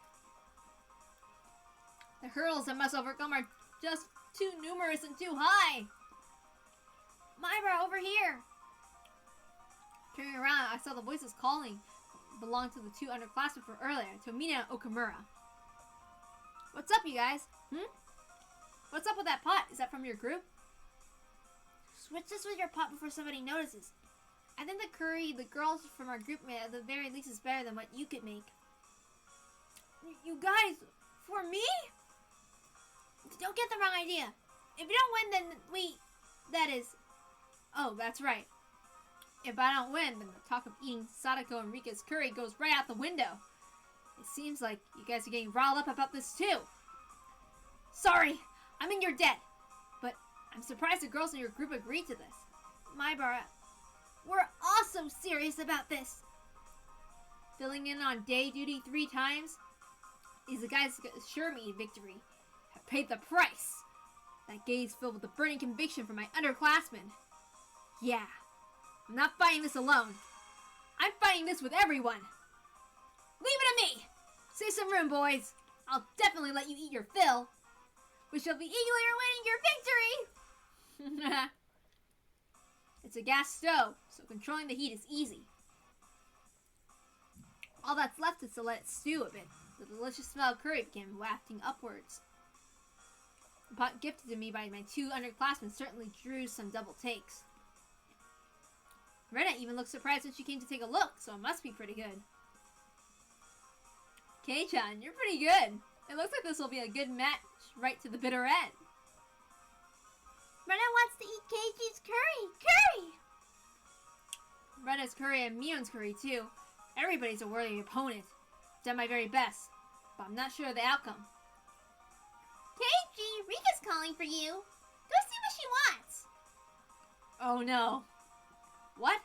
The hurdles I must overcome are just too numerous and too high. Myra, over here. Turning around, I saw the voices calling belonged to the two underclassmen from earlier, Tomina and Okamura. What's up, you guys? What's up with that pot? Is that from your group? Switch this with your pot before somebody notices. I think the curry the girls from our group made at the very least is better than what you could make. You guys, for me? Don't get the wrong idea. If you don't win, then that is... Oh, that's right. If I don't win, then the talk of eating Sadako and Rika's curry goes right out the window. It seems like you guys are getting riled up about this too. Sorry, I'm in your debt. But I'm surprised the girls in your group agreed to this. Maibara, we're also serious about this. Filling in on day duty 3 times? These guys assure me victory. Have paid the price. That gaze filled with a burning conviction for my underclassmen. Yeah. I'm not fighting this alone. I'm fighting this with everyone. Leave it to me. Save some room, boys. I'll definitely let you eat your fill. We shall be eagerly awaiting your victory. It's a gas stove, so controlling the heat is easy. All that's left is to let it stew a bit. The delicious smell of curry began wafting upwards. The pot gifted to me by my 2 underclassmen certainly drew some double takes. Rena even looked surprised when she came to take a look, so it must be pretty good. Kei-chan, you're pretty good. It looks like this will be a good match right to the bitter end. Rena wants to eat KEIICHI's curry! Curry! Rena's curry and Mion's curry too. Everybody's a worthy opponent. Done my very best, but I'm not sure of the outcome. KEIICHI, Rika's calling for you. Go see what she wants. Oh no. What?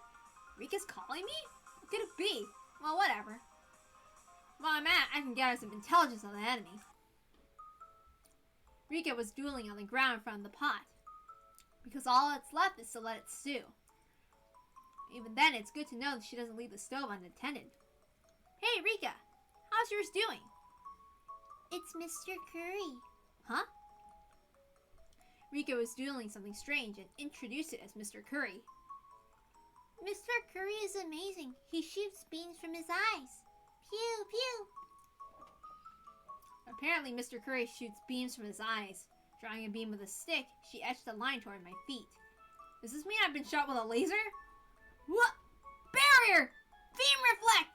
Rika's calling me? What could it be? Well, whatever. While I'm at, I can gather some intelligence on the enemy. Rika was dueling on the ground in front of the pot, because all that's left is to let it stew. Even then, it's good to know that she doesn't leave the stove unattended. Hey, Rika! How's yours doing? It's Mr. Curry. Huh? Rika was doing something strange and introduced it as Mr. Curry. Mr. Curry is amazing. He shoots beams from his eyes. Pew, pew. Apparently, Mr. Curry shoots beams from his eyes. Drawing a beam with a stick, she etched a line toward my feet. Does this mean I've been shot with a laser? What? Barrier! Beam reflect!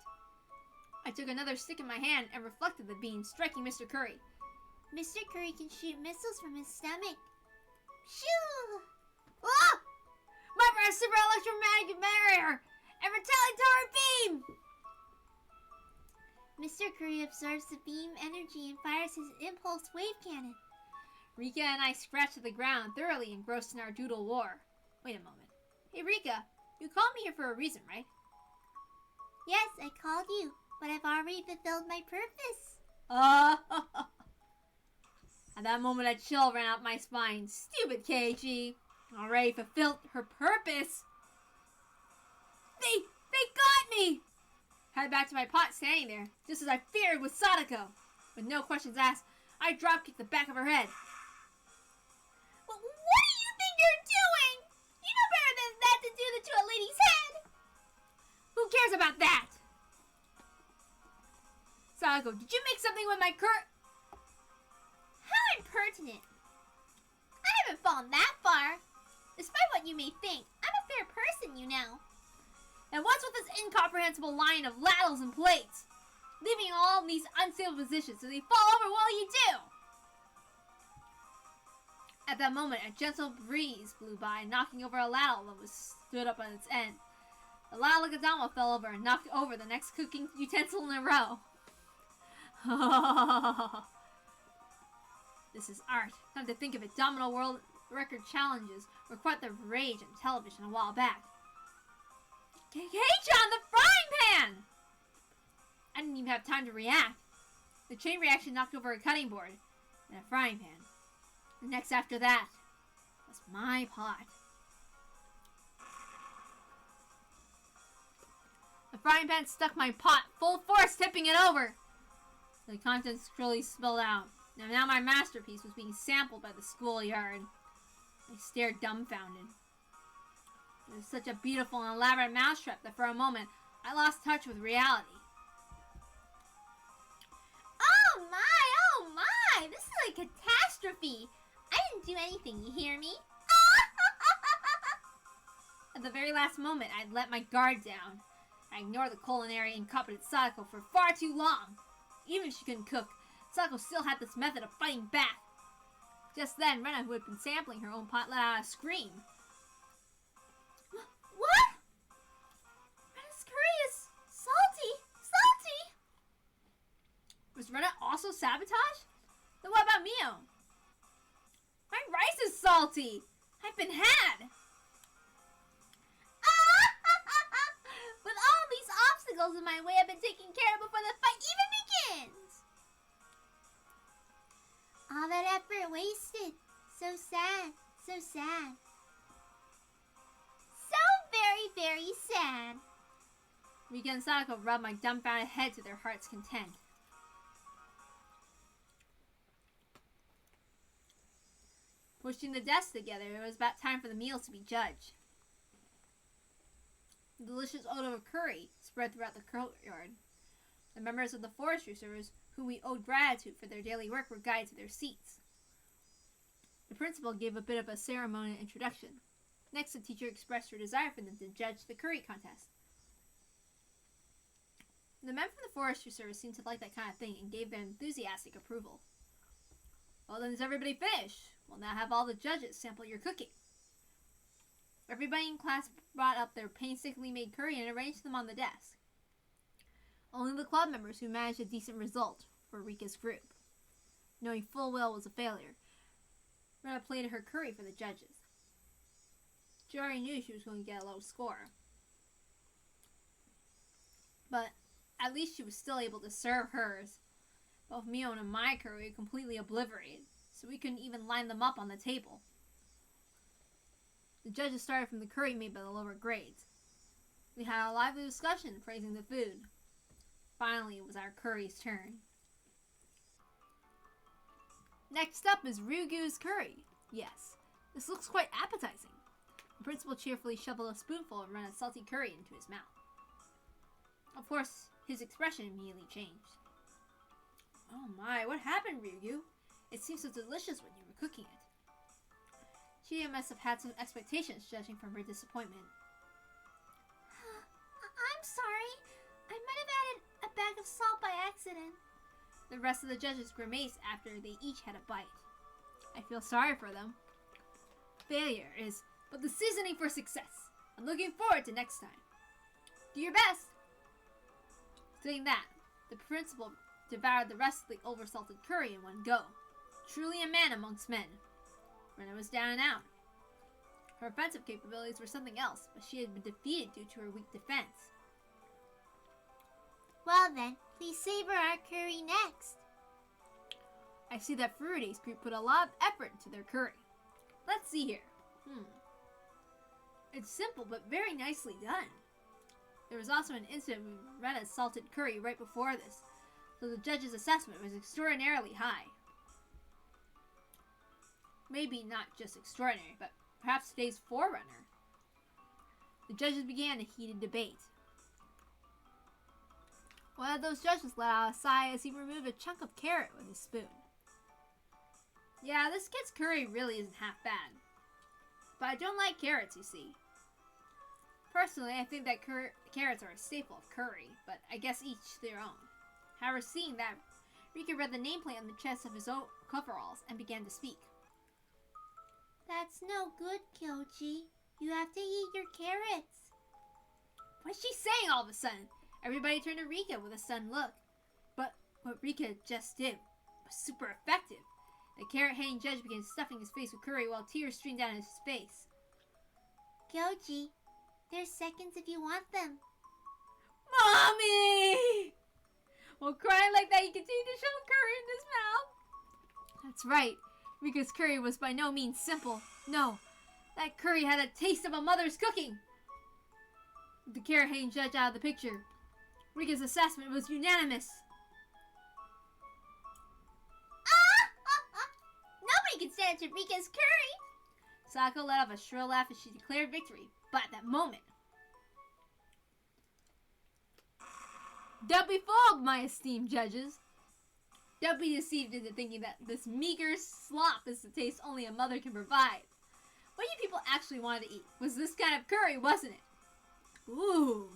I took another stick in my hand and reflected the beam, striking Mr. Curry. Mr. Curry can shoot missiles from his stomach. Shoo! Ah! My super electromagnetic barrier! And retaliatory beam! Mr. Curry absorbs the beam energy and fires his impulse wave cannon. Rika and I scratched at the ground, thoroughly engrossed in our doodle war. Wait a moment. Hey Rika, you called me here for a reason, right? Yes, I called you, but I've already fulfilled my purpose. At that moment a chill ran up my spine. Stupid KEIICHI. Already fulfilled her purpose. They got Headed back to my pot, standing there, just as I feared with Sadako. With no questions asked, I drop-kicked the back of her head. What do you think you're doing? You know better than that to do that to a lady's head. Who cares about that? Sadako, did you make something with my How impertinent. I haven't fallen that far. Despite what you may think, I'm a fair person, you know. And what's with this incomprehensible line of ladles and plates? Leaving all these unstable positions so they fall over while you do. At that moment, a gentle breeze blew by, knocking over a ladle that was stood up on its end. The ladle Gadama fell over and knocked over the next cooking utensil in a row. This is art. Come to think of it, Domino World Record challenges were quite the rage on television a while back. KEIICHI on the frying pan! I didn't even have time to react. The chain reaction knocked over a cutting board and a frying pan. The next after that was my pot. The frying pan stuck my pot full force, tipping it over. The contents slowly spilled out. And now my masterpiece was being sampled by the schoolyard. I stared dumbfounded. It was such a beautiful and elaborate mousetrap that for a moment I lost touch with reality. Oh my! This is a catastrophe! I didn't do anything, you hear me? At the very last moment, I'd let my guard down. I ignored the culinary incompetent Sadako for far too long. Even if she couldn't cook, Sadako still had this method of fighting back. Just then, Rena, who had been sampling her own pot, let out a scream. What? Rena's curry is salty! Salty! Was Rena also sabotaged? Then what about Mio? My rice is salty! I've been had! With all these obstacles in my way, I've been taken care of before the fight even begins! All that effort wasted. So sad. So sad. So very, very sad. Mika and Sadako rubbed my dumbfounded head to their heart's content. Pushing the desks together, it was about time for the meals to be judged. The delicious odor of curry spread throughout the courtyard. The members of the forestry service, whom we owed gratitude for their daily work, were guided to their seats. The principal gave a bit of a ceremonial introduction. Next, the teacher expressed her desire for them to judge the curry contest. The men from the forestry service seemed to like that kind of thing and gave their enthusiastic approval. Well, then, is everybody finished? We'll now have all the judges sample your cooking. Everybody in class brought up their painstakingly made curry and arranged them on the desk. Only the club members who managed a decent result were Rika's group. Knowing full well it was a failure, Rena plated her curry for the judges. She already knew she was going to get a low score. But at least she was still able to serve hers. Both Mion and my curry were completely obliterated, so we couldn't even line them up on the table. The judges started from the curry made by the lower grades. We had a lively discussion praising the food. Finally, it was our curry's turn. Next up is Ryugu's curry. Yes, this looks quite appetizing. The principal cheerfully shoveled a spoonful of Rena's salty curry into his mouth. Of course, his expression immediately changed. Oh my, what happened, Ryugu? It seemed so delicious when you were cooking it. She must have had some expectations, judging from her disappointment. I'm sorry. I might have added a bag of salt by accident. The rest of the judges grimaced after they each had a bite. I feel sorry for them. Failure is but the seasoning for success. I'm looking forward to next time. Do your best. Saying that, the principal devoured the rest of the oversalted curry in one go. Truly a man amongst men. Rena was down and out. Her offensive capabilities were something else, but she had been defeated due to her weak defense. Well then, please savor our curry next. I see that Fruity's group put a lot of effort into their curry. Let's see here. It's simple but very nicely done. There was also an incident when Rena assaulted Curry right before this, so the judge's assessment was extraordinarily high. Maybe not just extraordinary, but perhaps today's forerunner. The judges began a heated debate. One of those judges let out a sigh as he removed a chunk of carrot with his spoon. Yeah, this kid's curry really isn't half bad. But I don't like carrots, you see. Personally, I think that carrots are a staple of curry, but I guess each their own. However, seeing that, Rika read the nameplate on the chest of his own coveralls and began to speak. That's no good, KEIICHI. You have to eat your carrots. What's she saying all of a sudden? Everybody turned to Rika with a stunned look. But what Rika just did was super effective. The carrot-hating judge began stuffing his face with curry while tears streamed down his face. KEIICHI, there's seconds if you want them. Mommy! While crying like that, he continued to shove curry in his mouth. That's right. Rika's curry was by no means simple. No, that curry had a taste of a mother's cooking. With the carrot-hating judge out of the picture, Rika's assessment was unanimous. Nobody can stand to Rika's curry. Sako let off a shrill laugh as she declared victory, but at that moment, don't be fooled, my esteemed judges. Don't be deceived into thinking that this meager slop is the taste only a mother can provide. What you people actually wanted to eat was this kind of curry, wasn't it? Ooh.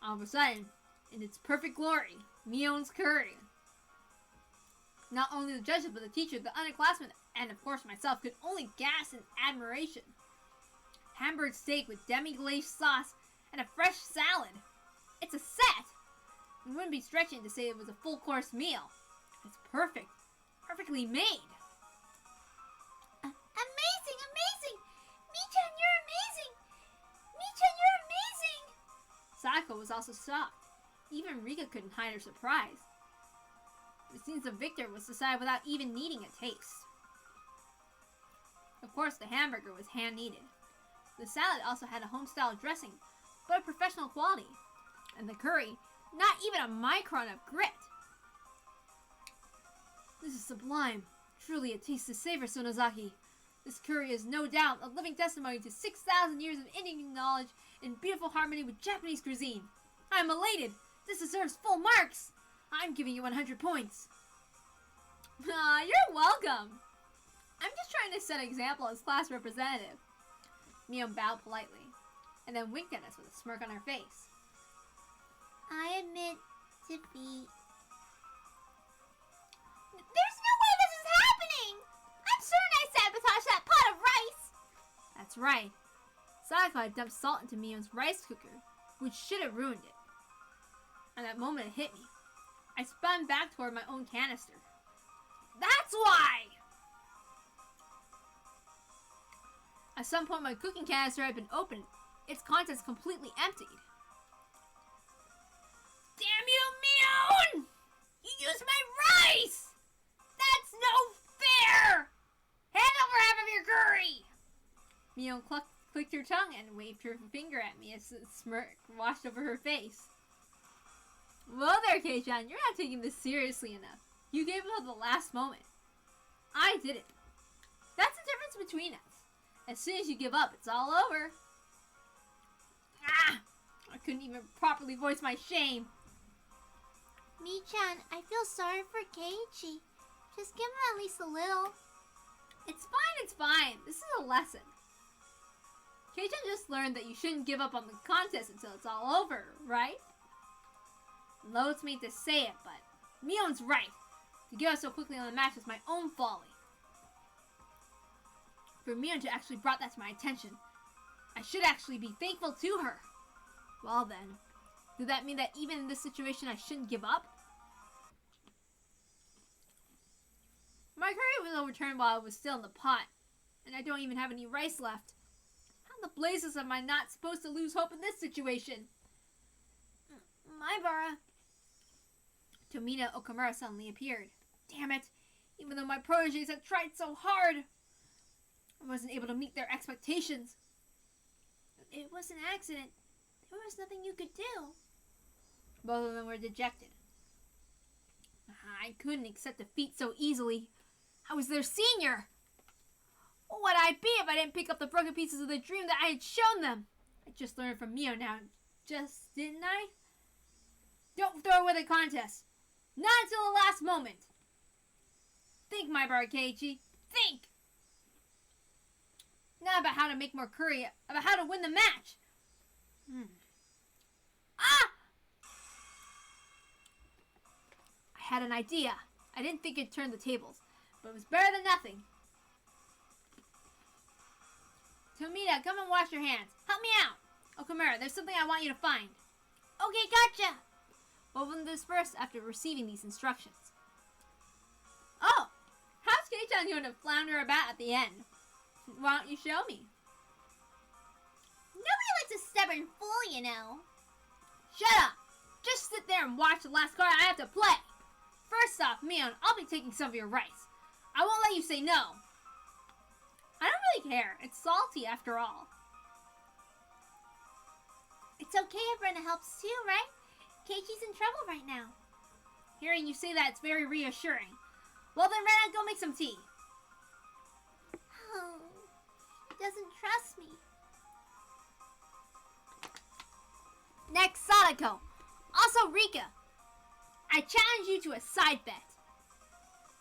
All of a sudden, in its perfect glory, MION's curry. Not only the judges, but the teacher, the underclassmen, and of course myself could only gasp in admiration. Hamburg steak with demi-glazed sauce and a fresh salad. It's a set! It wouldn't be stretching to say it was a full-course meal. It's perfect. Perfectly made. Amazing! Amazing! Mii-chan, you're amazing! Mii-chan, you're amazing! Sako was also shocked. Even Rika couldn't hide her surprise. It seems the victor was decided without even needing a taste. Of course, the hamburger was hand-kneaded. The salad also had a home-style dressing, but of professional quality. And the curry, not even a micron of grit. This is sublime. Truly a taste to savor, Sonozaki. This curry is no doubt a living testimony to 6,000 years of Indian knowledge in beautiful harmony with Japanese cuisine. I am elated. This deserves full marks. I'm giving you 100 points. You're welcome. I'm just trying to set an example as class representative. MION bowed politely, and then winked at us with a smirk on her face. I admit defeat. There's no way this is happening! I'm certain I sabotaged that pot of rice! That's right. Sako had dumped salt into MION's rice cooker, which should have ruined it. At that moment it hit me. I spun back toward my own canister. That's why! At some point my cooking canister had been opened, its contents completely emptied. Damn you, MION! You used my rice! That's no fair! Hand over half of your curry! MION clicked her tongue and waved her finger at me as a smirk washed over her face. Well there, Kei-chan, you're not taking this seriously enough. You gave up at the last moment. I didn't. That's the difference between us. As soon as you give up, it's all over. Ah! I couldn't even properly voice my shame. Mii-chan, I feel sorry for KEIICHI. Just give him at least a little. It's fine, it's fine. This is a lesson. Kei-chan just learned that you shouldn't give up on the contest until it's all over, right? Loads me to say it, but MION's right. To give up so quickly on the match was my own folly. For MION to actually brought that to my attention, I should actually be thankful to her. Well then, did that mean that even in this situation I shouldn't give up? My curry was overturned while it was still in the pot, and I don't even have any rice left. How in the blazes am I not supposed to lose hope in this situation? My Bara. Tomina Okamura suddenly appeared. Damn it! Even though my proteges had tried so hard, I wasn't able to meet their expectations. It was an accident. There was nothing you could do. Both of them were dejected. I couldn't accept defeat so easily. I was their senior. What would I be if I didn't pick up the broken pieces of the dream that I had shown them? I just learned from MION now, didn't I? Don't throw away the contest. Not until the last moment. Think, my brother KEIICHI. Think! Not about how to make more curry, about how to win the match. Ah! I had an idea. I didn't think it'd turn the tables, but it was better than nothing. Tomita, come and wash your hands. Help me out. Okamura, there's something I want you to find. Okay, gotcha. Both of them dispersed after receiving these instructions. Oh, how's Kei-chan going to flounder about at the end? Why don't you show me? Nobody likes a stubborn fool, you know. Shut up! Just sit there and watch the last card I have to play. First off, Mion, I'll be taking some of your rice. I won't let you say no. I don't really care. It's salty after all. It's okay if Rena helps too, right? Keiichi's in trouble right now. Hearing you say that, it's very reassuring. Well then, Rena, go make some tea. Oh, he doesn't trust me. Next, Sadako. Also, Rika. I challenge you to a side bet.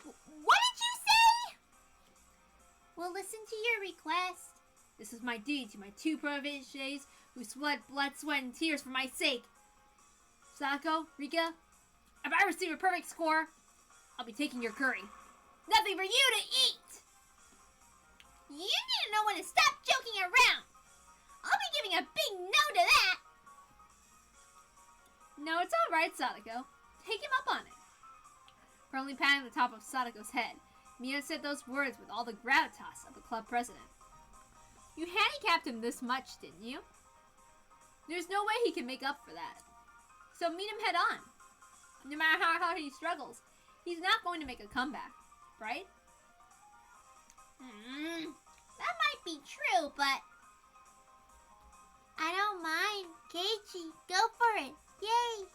What did you say? We'll listen to your request. This is my duty to my two proteges who sweat blood, sweat, and tears for my sake. Sadako, Rika, if I receive a perfect score, I'll be taking your curry. Nothing for you to eat! You need to know when to stop joking around. I'll be giving a big no to that. No, it's alright, Sadako. Take him up on it. Firmly patting the top of Sadako's head, Mion said those words with all the gravitas of a club president. You handicapped him this much, didn't you? There's no way he can make up for that. So meet him head on. No matter how hard he struggles, he's not going to make a comeback, right? That might be true, but I don't mind. Keiichi, go for it. Yay!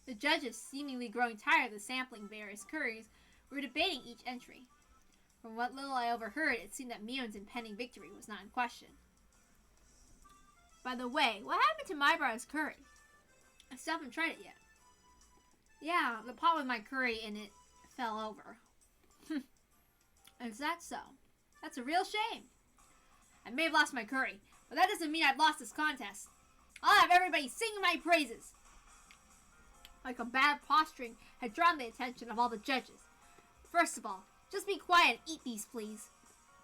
The judges, seemingly growing tired of the sampling various curries, were debating each entry. From what little I overheard, it seemed that Mion's impending victory was not in question. By the way, what happened to my brother's curry? I still haven't tried it yet. Yeah, the pot with my curry in it fell over. Is that so? That's a real shame. I may have lost my curry, but that doesn't mean I've lost this contest. I'll have everybody singing my praises. My combative posturing had drawn the attention of all the judges. First of all, just be quiet and eat these, please.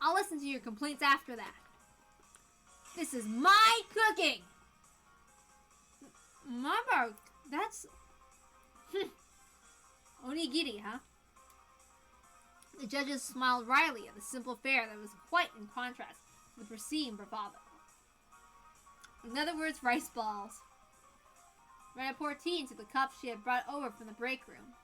I'll listen to your complaints after that. This is my cooking! Mama, that's... Onigiri, huh? The judges smiled wryly at the simple fare that was quite in contrast to the preceding bravado. In other words, rice balls. Rena poured tea into the cup she had brought over from the break room.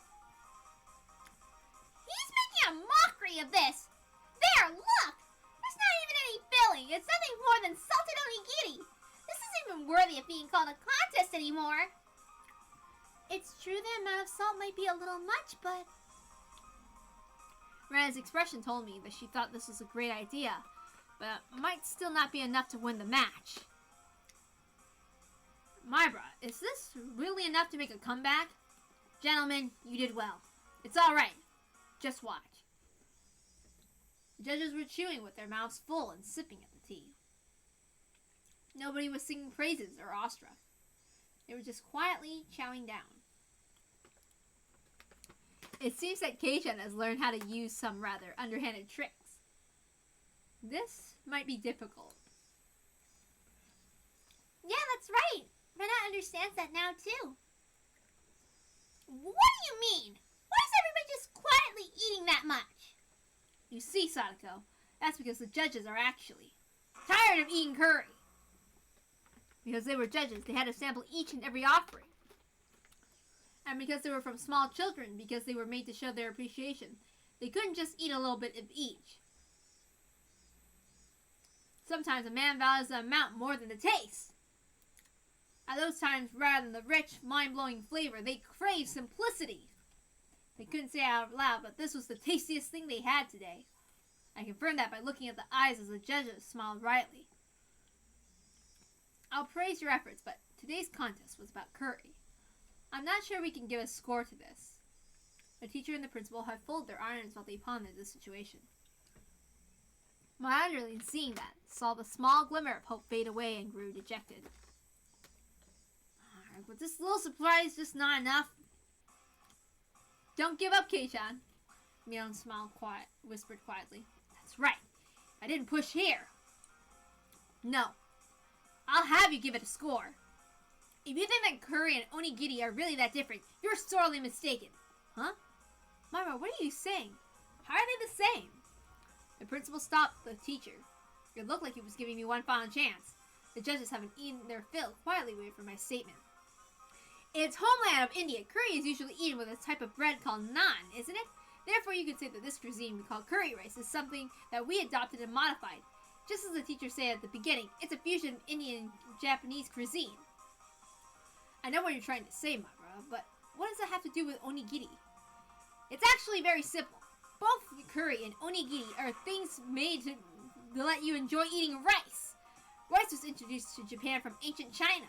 He's making a mockery of this! There, look! There's not even any filling! It's nothing more than salted onigiri! This isn't even worthy of being called a contest anymore! It's true the amount of salt might be a little much, but... Rena's expression told me that she thought this was a great idea, but might still not be enough to win the match. Mybra, is this really enough to make a comeback? Gentlemen, you did well. It's alright. Just watch. The judges were chewing with their mouths full and sipping at the tea. Nobody was singing praises or awestruck. They were just quietly chowing down. It seems that Kei-chan has learned how to use some rather underhanded tricks. This might be difficult. Yeah, that's right. Rena understands that now, too. What do you mean? Why is everybody just quietly eating that much? You see, Sadako, that's because the judges are actually tired of eating curry. Because they were judges, they had to sample each and every offering. And because they were from small children, because they were made to show their appreciation, they couldn't just eat a little bit of each. Sometimes a man values the amount more than the taste. At those times, rather than the rich, mind-blowing flavor, they crave simplicity. They couldn't say it out loud, but this was the tastiest thing they had today. I confirmed that by looking at the eyes as the judges smiled brightly. I'll praise your efforts, but today's contest was about curry. I'm not sure we can give a score to this. The teacher and the principal had folded their irons while they pondered the situation. My underling, seeing that, saw the small glimmer of hope fade away and grew dejected. But this little surprise just not enough. Don't give up, Kei-chan. Mion whispered quietly. That's right. I didn't push here. No. I'll have you give it a score. If you think that curry and onigiri are really that different, you're sorely mistaken. Huh? Mama, what are you saying? How are they the same? The principal stopped the teacher. It looked like he was giving me one final chance. The judges haven't eaten their fill. Quietly waited for my statement. In its homeland of India, curry is usually eaten with a type of bread called naan, isn't it? Therefore, you could say that this cuisine we call curry rice is something that we adopted and modified. Just as the teacher said at the beginning, it's a fusion of Indian and Japanese cuisine. I know what you're trying to say, Myra, but what does that have to do with onigiri? It's actually very simple. Both curry and onigiri are things made to let you enjoy eating rice. Rice was introduced to Japan from ancient China.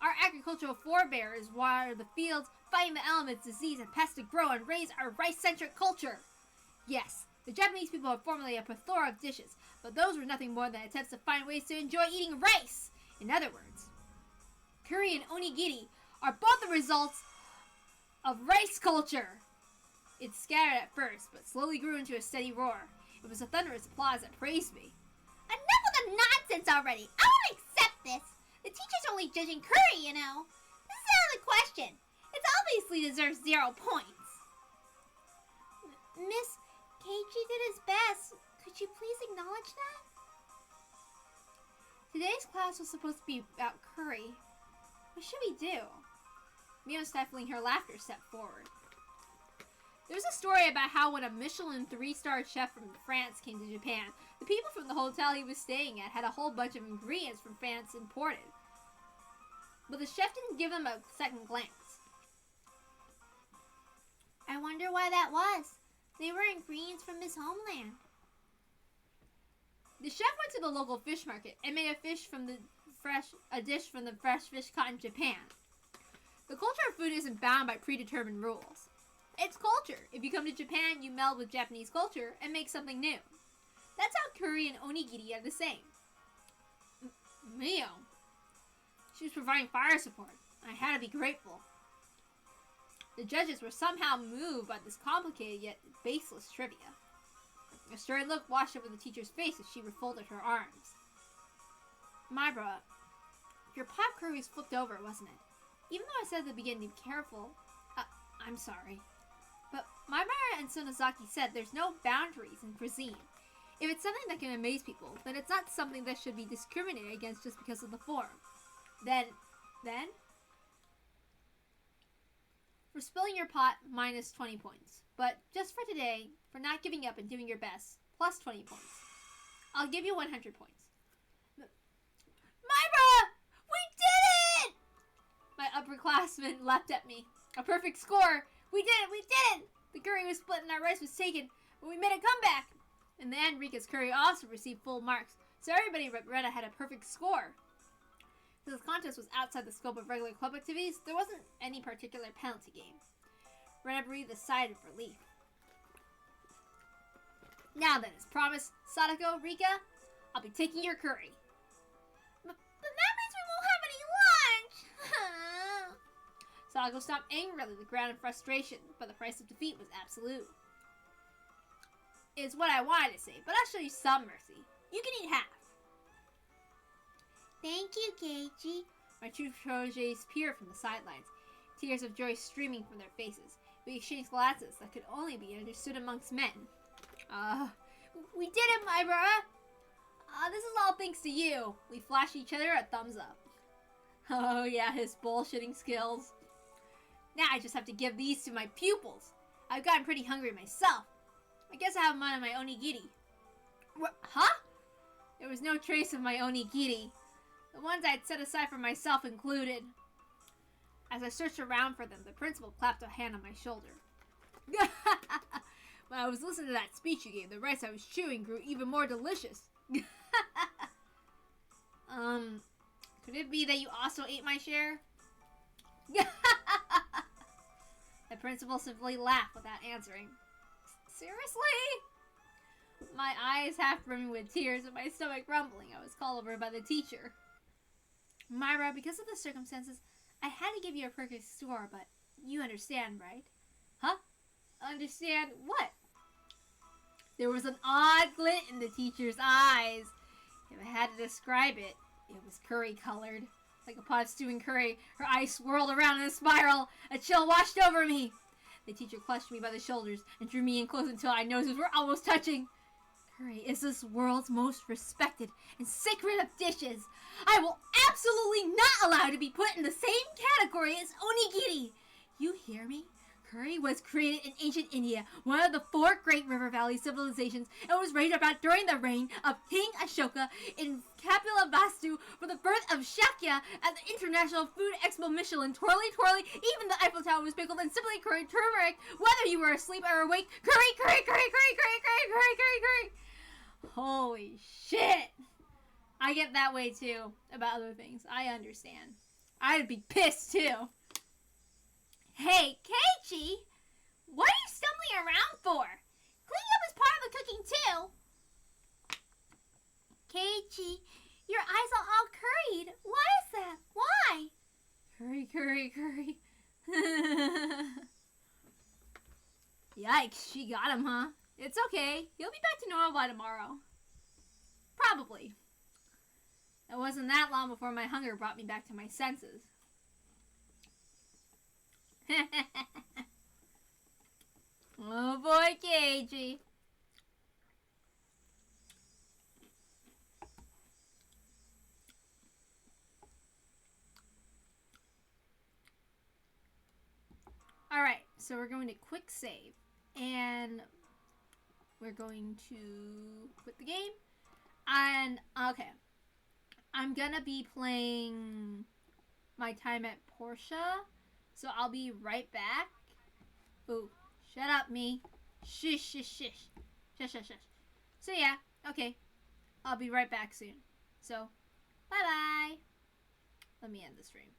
Our agricultural forebears watered the fields, fighting the elements, disease, and pests to grow and raise our rice-centric culture. Yes, the Japanese people have formulated a plethora of dishes, but those were nothing more than attempts to find ways to enjoy eating rice. In other words, curry and onigiri are both the results of rice culture. It scattered at first, but slowly grew into a steady roar. It was a thunderous applause that praised me. Enough with the nonsense already. I won't accept this. The teacher's only judging curry, you know. This is out of the question. It obviously deserves 0 points. Miss KEIICHI did his best. Could you please acknowledge that? Today's class was supposed to be about curry. What should we do? Mio, stifling her laughter, stepped forward. There's a story about how when a Michelin 3-star chef from France came to Japan, the people from the hotel he was staying at had a whole bunch of ingredients from France imported. But the chef didn't give them a second glance. I wonder why that was. They were ingredients from his homeland. The chef went to the local fish market and made a dish from the fresh fish caught in Japan. The culture of food isn't bound by predetermined rules. It's culture. If you come to Japan, you meld with Japanese culture and make something new. That's how curry and onigiri are the same. Mio. She was providing fire support. I had to be grateful. The judges were somehow moved by this complicated yet baseless trivia. A stern look washed over the teacher's face as she refolded her arms. Myra, your pot curry was flipped over, wasn't it? Even though I said at the beginning to be careful, I'm sorry. But Myra and Sonozaki said there's no boundaries in cuisine. If it's something that can amaze people, then it's not something that should be discriminated against just because of the form. Then? For spilling your pot, minus 20 points. But just for today, for not giving up and doing your best, plus 20 points. I'll give you 100 points. Myra! We did it! My upperclassman leapt at me. A perfect score! We did it! The curry was split and our rice was taken, but we made a comeback! In the end, Rika's curry also received full marks, so everybody but Rena had a perfect score. Since the contest was outside the scope of regular club activities, there wasn't any particular penalty game. Rena breathed a sigh of relief. Now then, as promised, Sadako, Rika, I'll be taking your curry. But that means we won't have any lunch! Sadako stomped angrily to the ground in frustration, but the price of defeat was absolute. It's what I wanted to say, but I'll show you some mercy. You can eat half. Thank you, KEIICHI. My two protégés peered from the sidelines, tears of joy streaming from their faces. We exchanged glances that could only be understood amongst men. We did it, Myra! This is all thanks to you. We flashed each other a thumbs up. Oh yeah, his bullshitting skills. Now I just have to give these to my pupils. I've gotten pretty hungry myself. I guess I have mine on my onigiri. Huh? There was no trace of my onigiri, the ones I'd set aside for myself included. As I searched around for them, the principal clapped a hand on my shoulder. When I was listening to that speech you gave, the rice I was chewing grew even more delicious. Could it be that you also ate my share? The principal simply laughed without answering. Seriously? My eyes half brimming with tears and my stomach rumbling, I was called over by the teacher. Myra, because of the circumstances, I had to give you a perfect score, but you understand, right? Huh? Understand what? There was an odd glint in the teacher's eyes. If I had to describe it, it was curry-colored. Like a pot of stewing curry, her eyes swirled around in a spiral. A chill washed over me. The teacher clutched me by the shoulders and drew me in close until our noses were almost touching. Curry is this world's most respected and sacred of dishes. I will absolutely not allow it to be put in the same category as onigiri. You hear me? Curry was created in ancient India, one of the 4 great river valley civilizations, and was raised about during the reign of King Ashoka in Kapilavastu for the birth of Shakya at the International Food Expo Michelin. Twirly, twirly, even the Eiffel Tower was pickled in simply curry turmeric. Whether you were asleep or awake, curry, curry, curry, curry, curry, curry, curry, curry, curry. Holy shit. I get that way too about other things. I understand. I'd be pissed too. Hey, KEIICHI! What are you stumbling around for? Cleaning up is part of the cooking too. KEIICHI, your eyes are all curried. Why is that? Why? Curry, curry, curry. Yikes, she got him, huh? It's okay. He'll be back to normal by tomorrow. Probably. It wasn't that long before my hunger brought me back to my senses. Oh boy, KEIICHI. Alright, so we're going to quick save. And we're going to quit the game. And, okay. I'm gonna be playing my time at Portia. So I'll be right back. Ooh, shut up, me. Shush, shush, shush. Shush, shush, shush. So yeah, okay. I'll be right back soon. So, bye-bye. Let me end the stream.